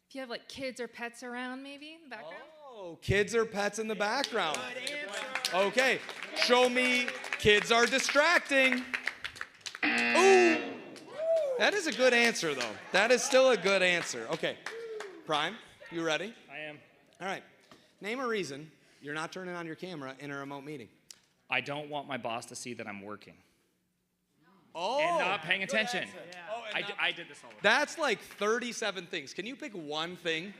If you have like kids or pets around, maybe in the background. Oh, kids or pets in the background. Okay, show me kids are distracting. Ooh, that is a good answer, though. That is still a good answer. Okay, Prime, you ready? I am. All right, name a reason you're not turning on your camera in a remote meeting. I don't want my boss to see that I'm working. Oh, And not paying attention. I did this all the time. That's like 37 things. Can you pick one thing?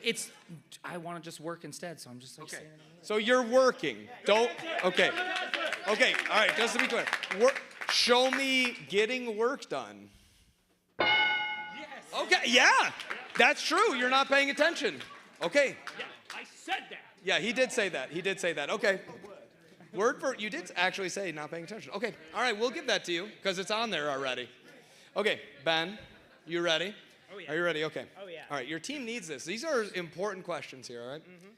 I want to just work instead, so I'm just like saying it. So you're working. Don't. Okay. Okay. All right. Just to be clear, show me getting work done. Yes. Okay. Yeah. That's true. You're not paying attention. Okay. Yeah, I said that. Yeah, he did say that. He did say that. Okay. Word for you did actually say not paying attention. Okay. All right. We'll give that to you because it's on there already. Okay. Ben, you ready? Oh yeah. Are you ready? Okay. Oh yeah. All right. Your team needs this. These are important questions here. All right. Mm-hmm.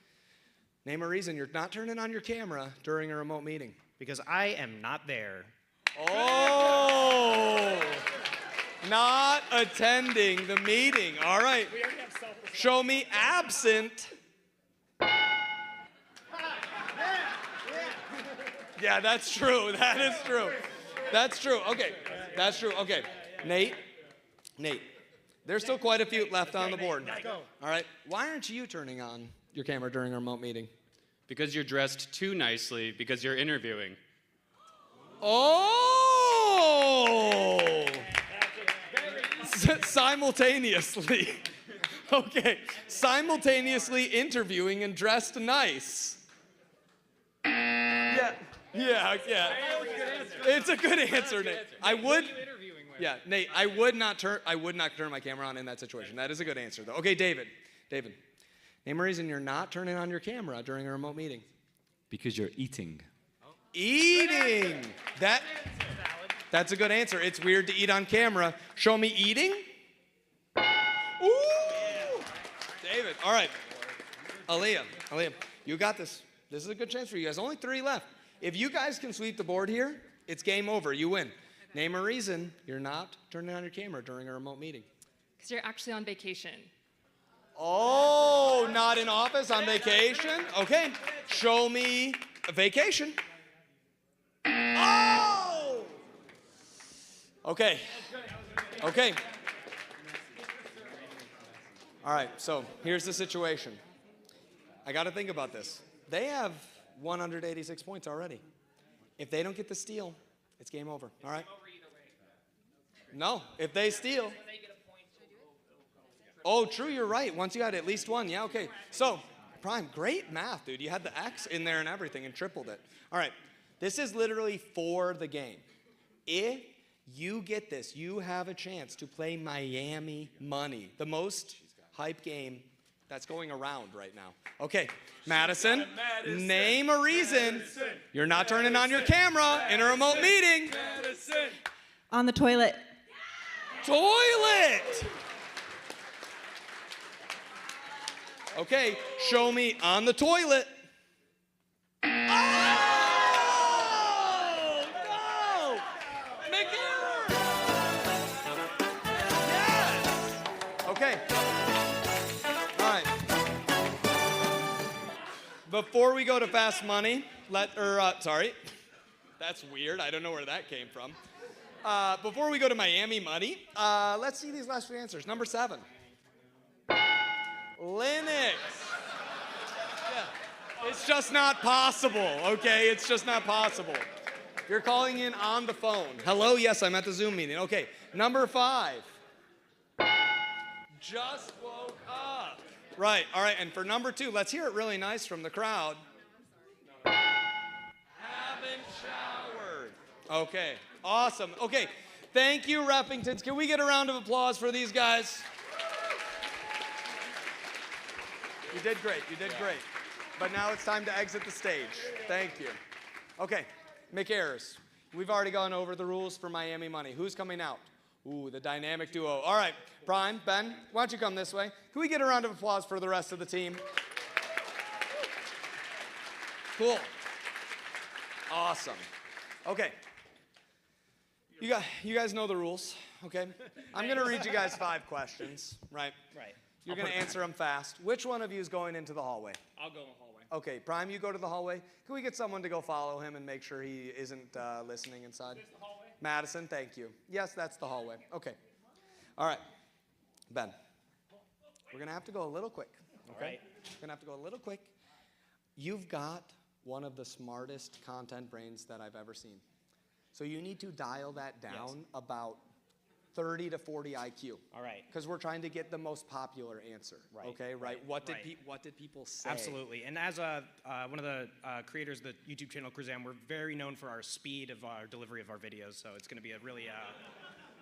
Name a reason you're not turning on your camera during a remote meeting. Because I am not there. Oh, not attending the meeting. All right. Show me absent. Yeah, that's true. That is true. That's true. Okay. That's true. Okay. Nate. There's still quite a few left on the board. All right. Why aren't you turning on your camera during a remote meeting? Because you're dressed too nicely because you're interviewing. Oh! Simultaneously. Okay. Simultaneously interviewing and dressed nice. Yeah. It's a good answer, Nate. Nate, I would not turn my camera on in that situation. That is a good answer, though. Okay, David, name a reason you're not turning on your camera during a remote meeting. Because you're eating. Eating. That's a good answer. It's weird to eat on camera. Show me eating. Ooh. David. All right. Aaliyah, you got this. This is a good chance for you guys. Only 3 left. If you guys can sweep the board here, it's game over. You win. Name a reason you're not turning on your camera during a remote meeting. Because you're actually on vacation. Oh, not in office, on vacation? Okay. Show me a vacation. Oh! Okay. All right, so here's the situation. I got to think about this. They have 186 points already. If they don't get the steal, it's game over. All right? No, if they steal. Oh, true, you're right. Once you had at least one. Yeah, okay. So, Prime, great math, dude. You had the X in there and everything and tripled it. All right, this is literally for the game. If you get this, you have a chance to play Miami Money, the most hype game that's going around right now. Okay, Madison, name a reason you're not turning on your camera in a remote meeting. On the toilet. Toilet! Okay, show me on the toilet. Oh! No! McGarrett! Yes! Okay. All right. Before we go to fast money, sorry. That's weird. I don't know where that came from. Before we go to Miami Money, let's see these last few answers. Number 7. Linux. Yeah. It's just not possible, okay? It's just not possible. You're calling in on the phone. Hello, yes, I'm at the Zoom meeting. Okay, number 5. Just woke up. Right, all right, and for number 2, let's hear it really nice from the crowd. Okay, awesome. Okay, thank you, Reffingtons. Can we get a round of applause for these guys? You did great, you did great. But now it's time to exit the stage. Thank you. Okay, McArris, we've already gone over the rules for Miami Money. Who's coming out? Ooh, the dynamic duo. All right, Prime, Ben, why don't you come this way? Can we get a round of applause for the rest of the team? Cool. Awesome. Okay. You guys know the rules, okay? I'm going to read you guys 5 questions, right? Right. You're going to answer them fast. Which one of you is going into the hallway? I'll go in the hallway. Okay, Prime, you go to the hallway. Can we get someone to go follow him and make sure he isn't listening inside? Is this the hallway? Madison, thank you. Yes, that's the hallway. Okay. All right. Ben, we're going to have to go a little quick, okay? All right. We're going to have to go a little quick. You've got one of the smartest content brains that I've ever seen. So you need to dial that down about 30 to 40 IQ. All right. Because we're trying to get the most popular answer. Right. Okay, right? What did people say? Absolutely. And as one of the creators of the YouTube channel Krazam, we're very known for our speed of our delivery of our videos. So it's going to be a really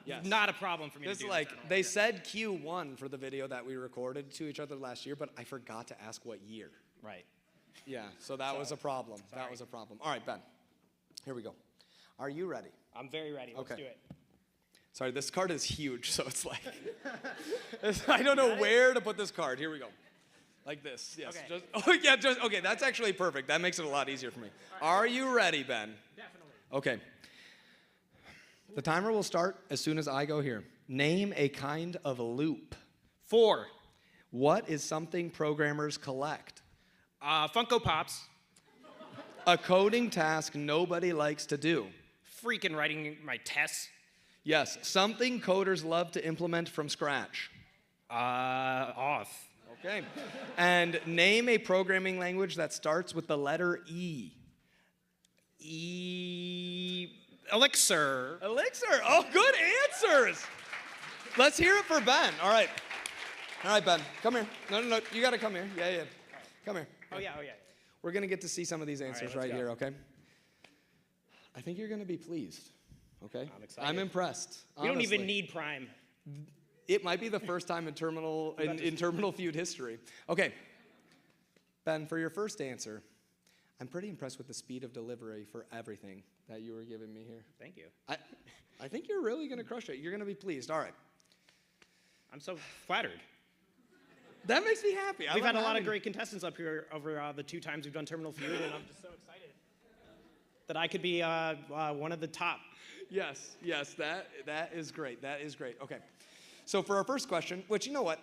Yes. not a problem for me This to is do. like, they said Q1 for the video that we recorded to each other last year, but I forgot to ask what year. Right. Yeah, so that was a problem. That was a problem. All right, Ben, here we go. Are you ready? I'm very ready. Let's do it. Sorry, this card is huge, so it's like, I don't know where to put this card. Here we go. Like this, yes. Okay. Okay, that's actually perfect. That makes it a lot easier for me. Are you ready, Ben? Definitely. Okay. The timer will start as soon as I go here. Name a kind of loop. 4. What is something programmers collect? Funko Pops. A coding task nobody likes to do. Freaking writing my tests. Yes, something coders love to implement from scratch. Off. Okay. And name a programming language that starts with the letter E. Elixir. Elixir. Oh, good answers. Let's hear it for Ben. All right. All right, Ben. Come here. No. You got to come here. Yeah. Come here. Oh, yeah. We're going to get to see some of these answers right here, okay? I think you're going to be pleased, okay? I'm excited. I'm impressed. We don't honestly. even need Prime. It might be the first time in Terminal Feud history. Okay, Ben, for your first answer, I'm pretty impressed with the speed of delivery for everything that you were giving me here. Thank you. I think you're really going to crush it. You're going to be pleased. All right. I'm so flattered. That makes me happy. We've had a lot of great contestants up here over the 2 times we've done Terminal Feud, and I'm just so excited that I could be one of the top. Yes, that is great. That is great. Okay, so for our first question, which you know what,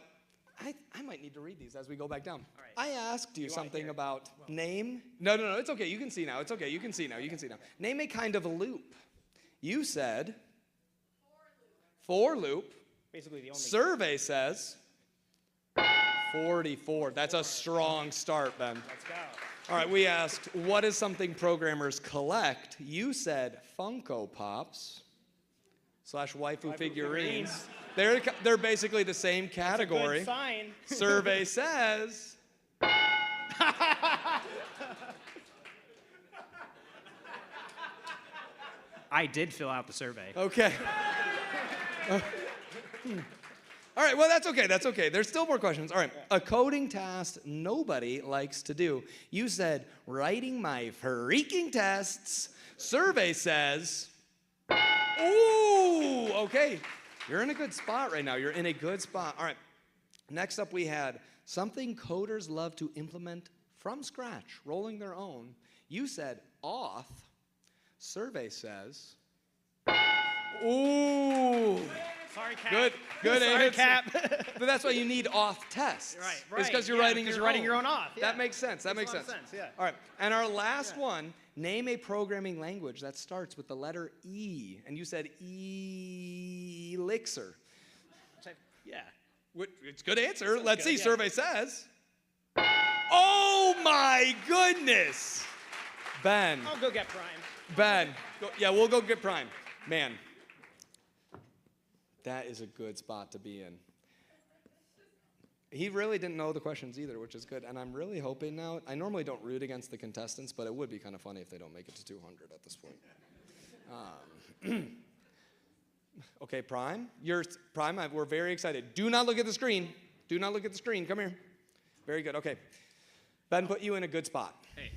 I might need to read these as we go back down. All right. I asked you something about name. No, it's okay. You can see now. It's okay. You can see now. Name a kind of a loop. You said for loop. Basically the only. Survey says 44. That's a strong start, Ben. Let's go. All right, we asked, what is something programmers collect? You said Funko Pops / waifu figurines. They're basically the same category. That's a good sign. Survey says. I did fill out the survey. Okay. All right, well, that's okay. There's still more questions. All right, a coding task nobody likes to do. You said, writing my freaking tests. Survey says, ooh, okay. You're in a good spot right now. You're in a good spot. All right, next up we had something coders love to implement from scratch, rolling their own. You said, auth. Survey says, ooh. Sorry, Cap. Good Sorry, answer. Cap. But that's why you need auth tests. Right. It's because you're Yeah, writing 'cause your you're writing your own auth. Yeah. That makes sense. Makes a lot of sense, yeah. All right. And our last one, name a programming language that starts with the letter E. And you said elixir. Yeah. It's a good answer. Sounds Let's good, see. yeah. Survey says. Oh my goodness. Ben. I'll go get Prime. Ben. We'll go get Prime. Man. That is a good spot to be in. He really didn't know the questions either, which is good. And I'm really hoping now, I normally don't root against the contestants, but it would be kind of funny if they don't make it to 200 at this point. Okay, Prime. Prime, we're very excited. Do not look at the screen. Do not look at the screen. Come here. Very good. Okay. Ben put you in a good spot. Hey.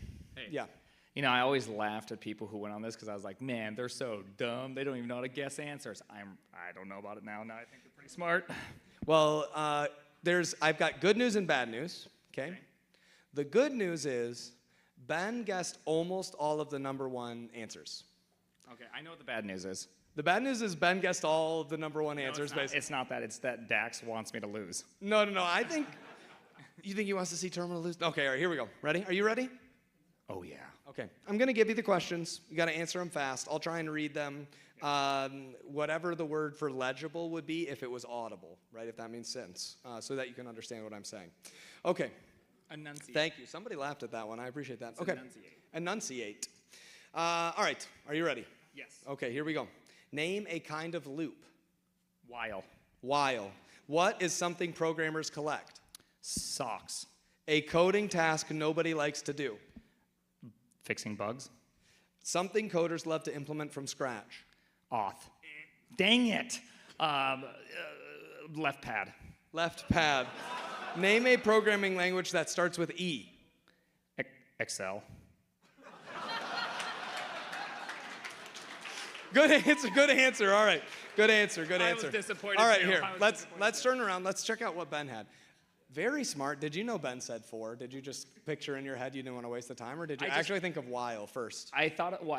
Yeah. You know, I always laughed at people who went on this because I was like, man, they're so dumb. They don't even know how to guess answers. I don't know about it now. Now I think they're pretty smart. Well, I've got good news and bad news, okay? The good news is Ben guessed almost all of the number one answers. Okay, I know what the bad news is. The bad news is Ben guessed all of the number one answers. It's not that. It's that Dax wants me to lose. No. I think, you think he wants to see Terminal lose? Okay, all right, here we go. Ready? Are you ready? Oh, yeah. Okay, I'm gonna give you the questions. You gotta answer them fast. I'll try and read them. Whatever the word for legible would be if it was audible, right? If that makes sense, so that you can understand what I'm saying. Okay. Enunciate. Thank you. Somebody laughed at that one. I appreciate that. It's Okay. enunciate. Enunciate. All right. Are you ready? Yes. Okay. Here we go. Name a kind of loop. While. While. What is something programmers collect? Socks. A coding task nobody likes to do. Fixing bugs. Something coders love to implement from scratch. Auth. Dang it. Left pad. Left pad. Name a programming language that starts with E. Excel. Good answer. All right. Good answer. I was disappointed All right, too. here. Let's turn around. Let's check out what Ben had. Very smart. Did you know Ben said 4? Did you just picture in your head you didn't want to waste the time, or did you actually think of while first? I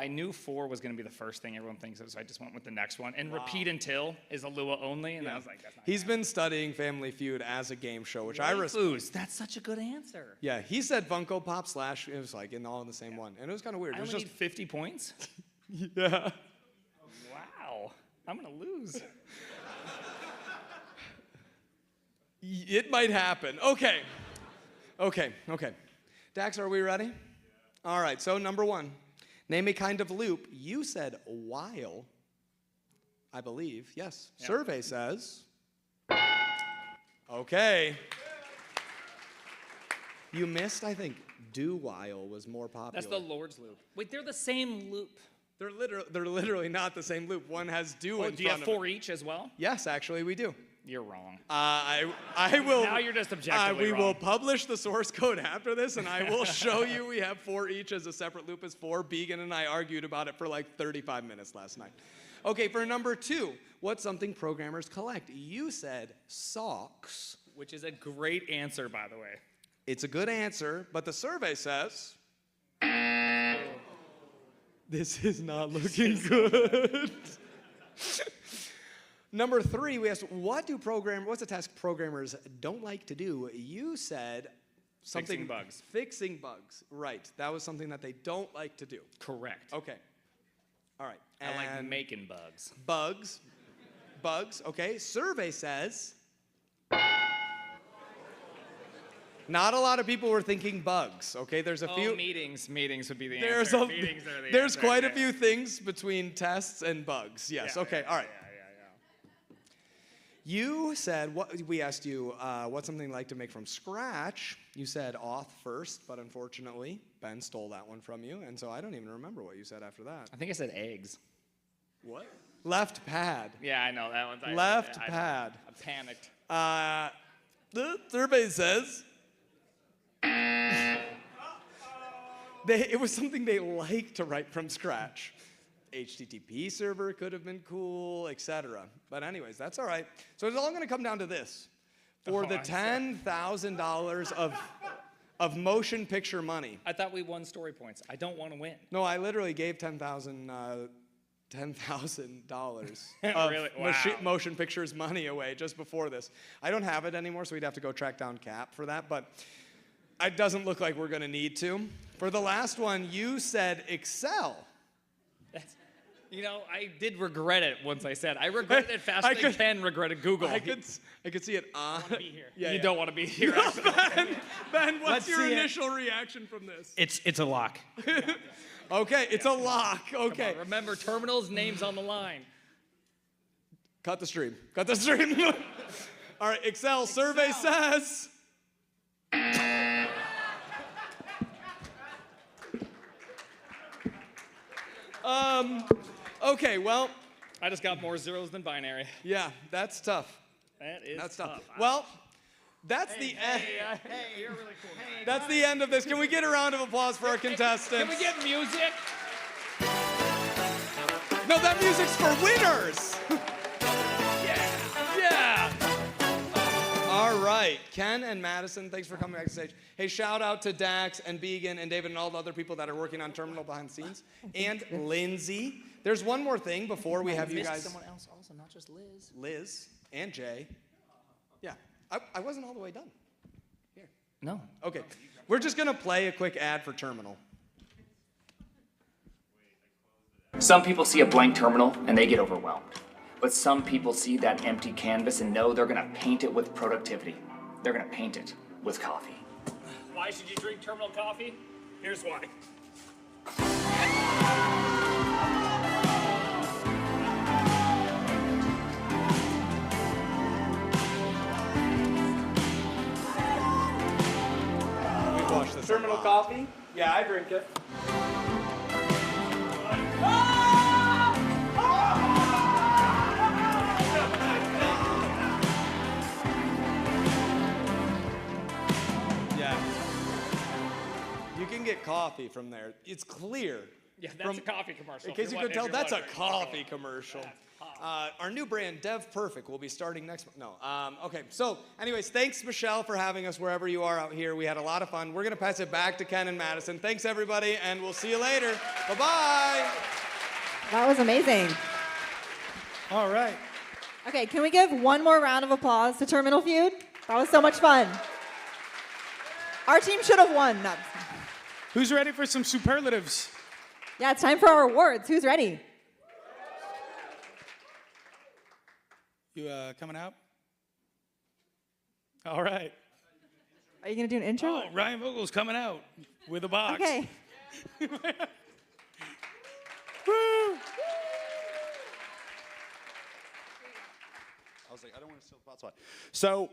knew 4 was going to be the first thing everyone thinks of, so I just went with the next one. And repeat until is a Lua only, and I was like, that's not He's been studying Family Feud as a game show, which I respect. That's such a good answer. Yeah, he said Funko Pop / it was like all in the same one, and it was kind of weird. I It was only just need 50 points? yeah. Wow. I'm going to lose. It might happen. Okay. Dax, are we ready? All right, so number 1. Name a kind of loop. You said while, I believe. Yes. Yep. Survey says. Okay. You missed, I think, do while was more popular. That's the Lord's loop. Wait, they're the same loop. They're literally not the same loop. One has do in front of it. Do you have 4 each as well? Yes, actually, we do. You're wrong. I will. Now you're just objectively we wrong. will publish the source code after this, and I will show you we have 4 each as a separate loop as 4. Began and I argued about it for like 35 minutes last night. Okay, for number 2, what's something programmers collect? You said socks. Which is a great answer, by the way. It's a good answer, but the survey says this is not looking good. Number 3, we asked, what's a task programmers don't like to do? You said something. Fixing bugs. Fixing bugs. Right. That was something that they don't like to do. Correct. Okay. All right. I like And making bugs. Bugs. Okay. Survey says not a lot of people were thinking bugs. Okay. There's a few. Meetings would be the There's answer. Meetings are the there's answer. quite a few things between tests and bugs. Yes. Yeah, Okay. All right. Yeah. You said, we asked you, what's something you like to make from scratch? You said auth first, but unfortunately, Ben stole that one from you, and so I don't even remember what you said after that. I think I said eggs. What? Left pad. Yeah, I know that one's. Left pad. I panicked. The survey says it was something they like to write from scratch. HTTP server could have been cool, etc. But anyways, that's all right. So it's all going to come down to this. For the $10,000 of motion picture money. I thought we won story points. I don't want to win. No, I literally gave $10,000 of Really? Wow. motion pictures money away just before this. I don't have it anymore, so we'd have to go track down Cap for that, but it doesn't look like we're going to need to. For the last one, you said Excel. I did regret it once I said. I regretted it faster than Ken regretted Google. I could see it on. I want to be here. Yeah, you yeah. don't want to be here. Ben, what's Let's your see it. initial reaction from this? It's a lock. Okay, it's a lock. Okay. Come on, remember, Terminal's name's on the line. Cut the stream. All right, Excel survey says. Okay, well. I just got more zeros than binary. Yeah, that's tough. That's tough. Well, that's the end. Hey, you're really cool. That's the end of this. Can we get a round of applause for our contestants? Can we get music? No, that music's for winners. Yeah. All right, Ken and Madison, thanks for coming back to stage. Hey, shout out to Dax and Began and David and all the other people that are working on Terminal behind the scenes. And Lindsay. There's one more thing before we have you guys. Someone else also, not just Liz. Liz and Jay. Yeah, I wasn't all the way done. Here. No. Okay, we're just gonna play a quick ad for Terminal. Some people see a blank terminal and they get overwhelmed. But some people see that empty canvas and know they're gonna paint it with productivity. They're gonna paint it with coffee. Why should you drink terminal coffee? Here's why. We've watched this. Terminal coffee? Yeah, I drink it. Yeah. You can get coffee from there. It's clear. Yeah, that's a coffee commercial. In case you could tell, that's a coffee commercial. Our new brand, Dev Perfect, will be starting next month. No. Okay, so anyways, thanks, Michelle, for having us wherever you are out here. We had a lot of fun. We're going to pass it back to Ken and Madison. Thanks, everybody, and we'll see you later. Bye-bye. That was amazing. All right. Okay, can we give one more round of applause to Terminal Feud? That was so much fun. Our team should have won. No. Who's ready for some superlatives? Yeah, it's time for our awards. Who's ready? You coming out? All right. Are you going to do an intro? Oh, Ryan Vogel's coming out with a box. Okay. Woo! I was like, I don't want to steal the hot spot. So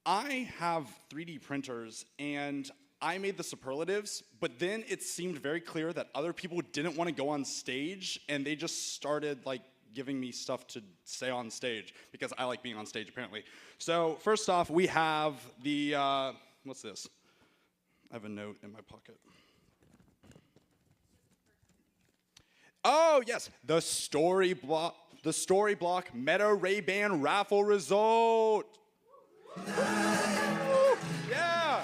I have 3D printers, and I made the superlatives, but then it seemed very clear that other people didn't want to go on stage, and they just started like giving me stuff to say on stage because I like being on stage apparently. So first off, we have the what's this? I have a note in my pocket. Oh yes, the story block Meta Ray-Ban raffle result. Yeah,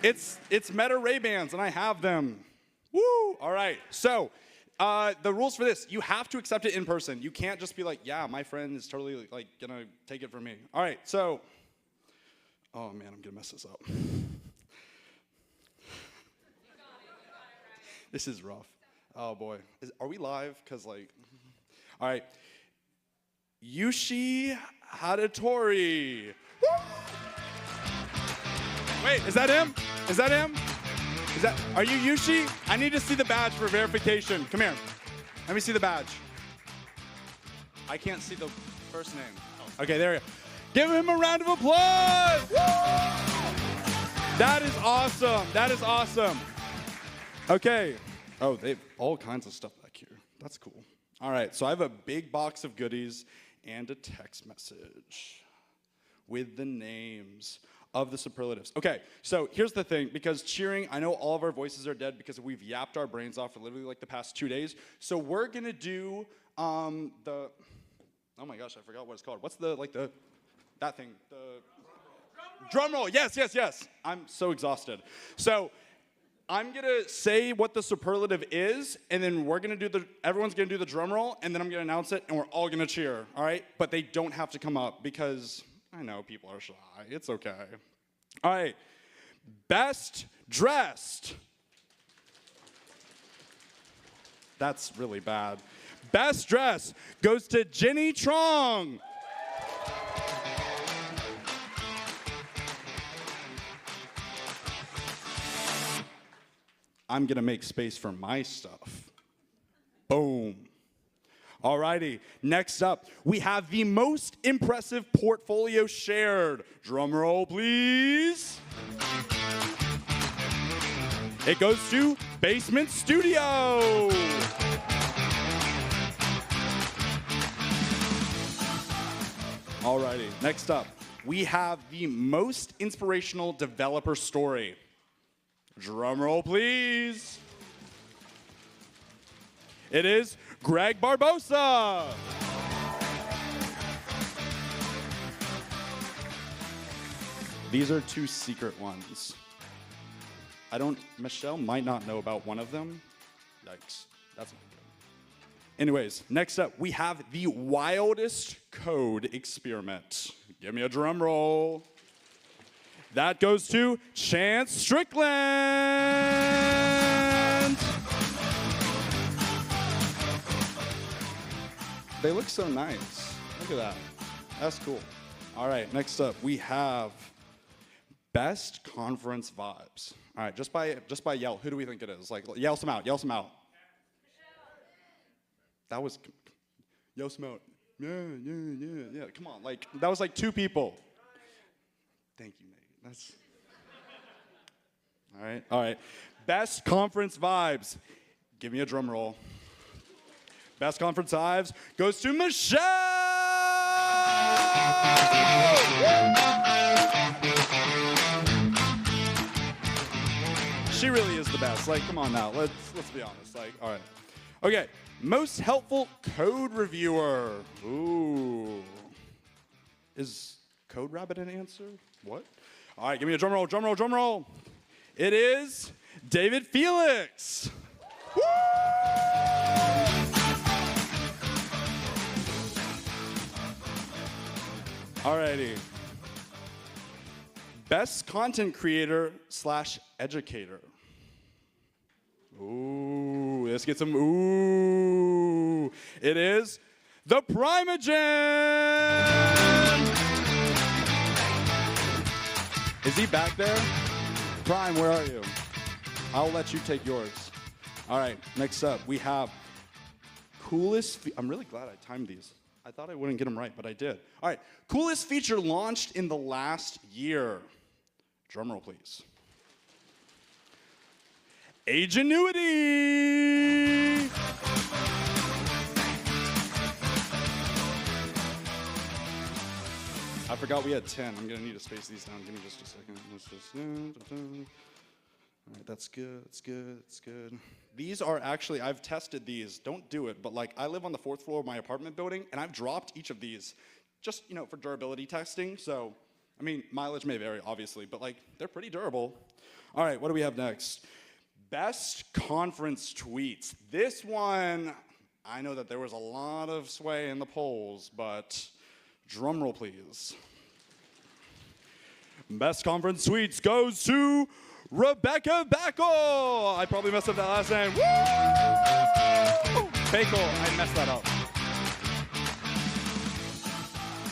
it's Meta Ray-Bans and I have them. Woo! All right, so the rules for this, you have to accept it in person. You can't just be like, yeah, my friend is totally like gonna take it from me. All right, so, oh man, I'm gonna mess this up. This is rough. Oh boy, are we live? Cause like, all right. Yushi Hadatori. Wait, is that him? Is that him? Are you Yushi? I need to see the badge for verification. Come here. Let me see the badge. I can't see the first name. Oh. Okay, there we go. Give him a round of applause. Woo! That is awesome. That is awesome. Okay. Oh, they have all kinds of stuff back here. That's cool. All right, so I have a big box of goodies and a text message with the names of the superlatives. Okay, so here's the thing, because cheering, I know all of our voices are dead because we've yapped our brains off for literally like the past 2 days. So we're gonna do oh my gosh, I forgot what it's called. What's that thing? The drum roll. Yes. I'm so exhausted. So I'm gonna say what the superlative is, and then everyone's gonna do the drum roll, and then I'm gonna announce it, and we're all gonna cheer, all right? But they don't have to come up because I know people are shy. It's okay. All right. Best dressed. That's really bad. Best dress goes to Jenny Trong. I'm gonna make space for my stuff. Boom. Alrighty, next up, we have the most impressive portfolio shared. Drum roll, please. It goes to Basement Studio. Alrighty, next up, we have the most inspirational developer story. Drum roll, please. It is Greg Barbosa. These are two secret ones. Michelle might not know about one of them. Yikes, that's not good. Anyways, next up, we have the wildest code experiment. Give me a drum roll. That goes to Chance Strickland. They look so nice. Look at that. That's cool. All right, next up, we have best conference vibes. All right, just by yell, who do we think it is? Like, yell some out, yell some out. That was, yell some out. Yeah, come on, like, that was like 2 people. Thank you, Nate. That's, all right. Best conference vibes. Give me a drum roll. Best conference vibes goes to Michelle! She really is the best. Like, come on now. Let's be honest. Like, all right. Okay. Most helpful code reviewer. Ooh. Is Code Rabbit an answer? What? All right. Give me a drum roll. Drum roll. Drum roll. It is David Felix. Woo! Alrighty. Best content creator / educator. Ooh, let's get some ooh. It is the Primogen. Is he back there? Prime, where are you? I'll let you take yours. All right, next up, we have coolest, I'm really glad I timed these. I thought I wouldn't get them right, but I did. All right, coolest feature launched in the last year. Drum roll, please. Agenuity! I forgot we had 10. I'm gonna need to space these down. Give me just a second. Let's just, all right, that's good, that's good, that's good. These are actually, I've tested these. Don't do it, but like I live on the 4th floor of my apartment building, and I've dropped each of these just, for durability testing. So, I mean, mileage may vary, obviously, but like they're pretty durable. All right, what do we have next? Best conference tweets. This one, I know that there was a lot of sway in the polls, but drum roll, please. Best conference tweets goes to Rebecca Backel. I probably messed up that last name. Woo! Backel, I messed that up.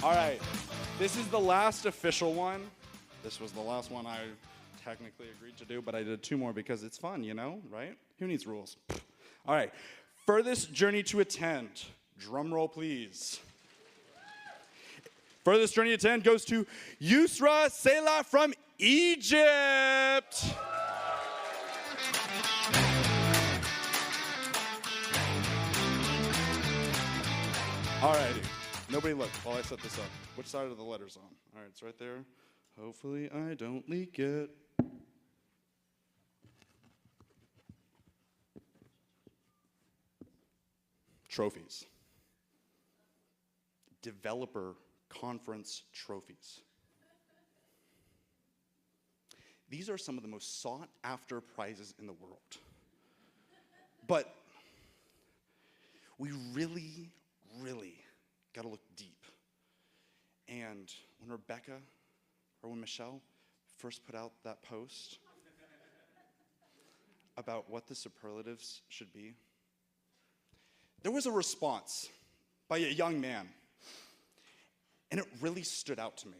All right, this is the last official one. This was the last one I technically agreed to do, but I did 2 more because it's fun, right? Who needs rules? All right, furthest journey to attend. Drum roll, please. Furthest journey to attend goes to Yusra Selah from Egypt. Alrighty, nobody look while I set this up. Which side are the letters on? All right, it's right there. Hopefully I don't leak it. Trophies. Developer conference trophies. These are some of the most sought after prizes in the world. But we really, really gotta look deep. And when Rebecca, or when Michelle first put out that post about what the superlatives should be, there was a response by a young man, and it really stood out to me.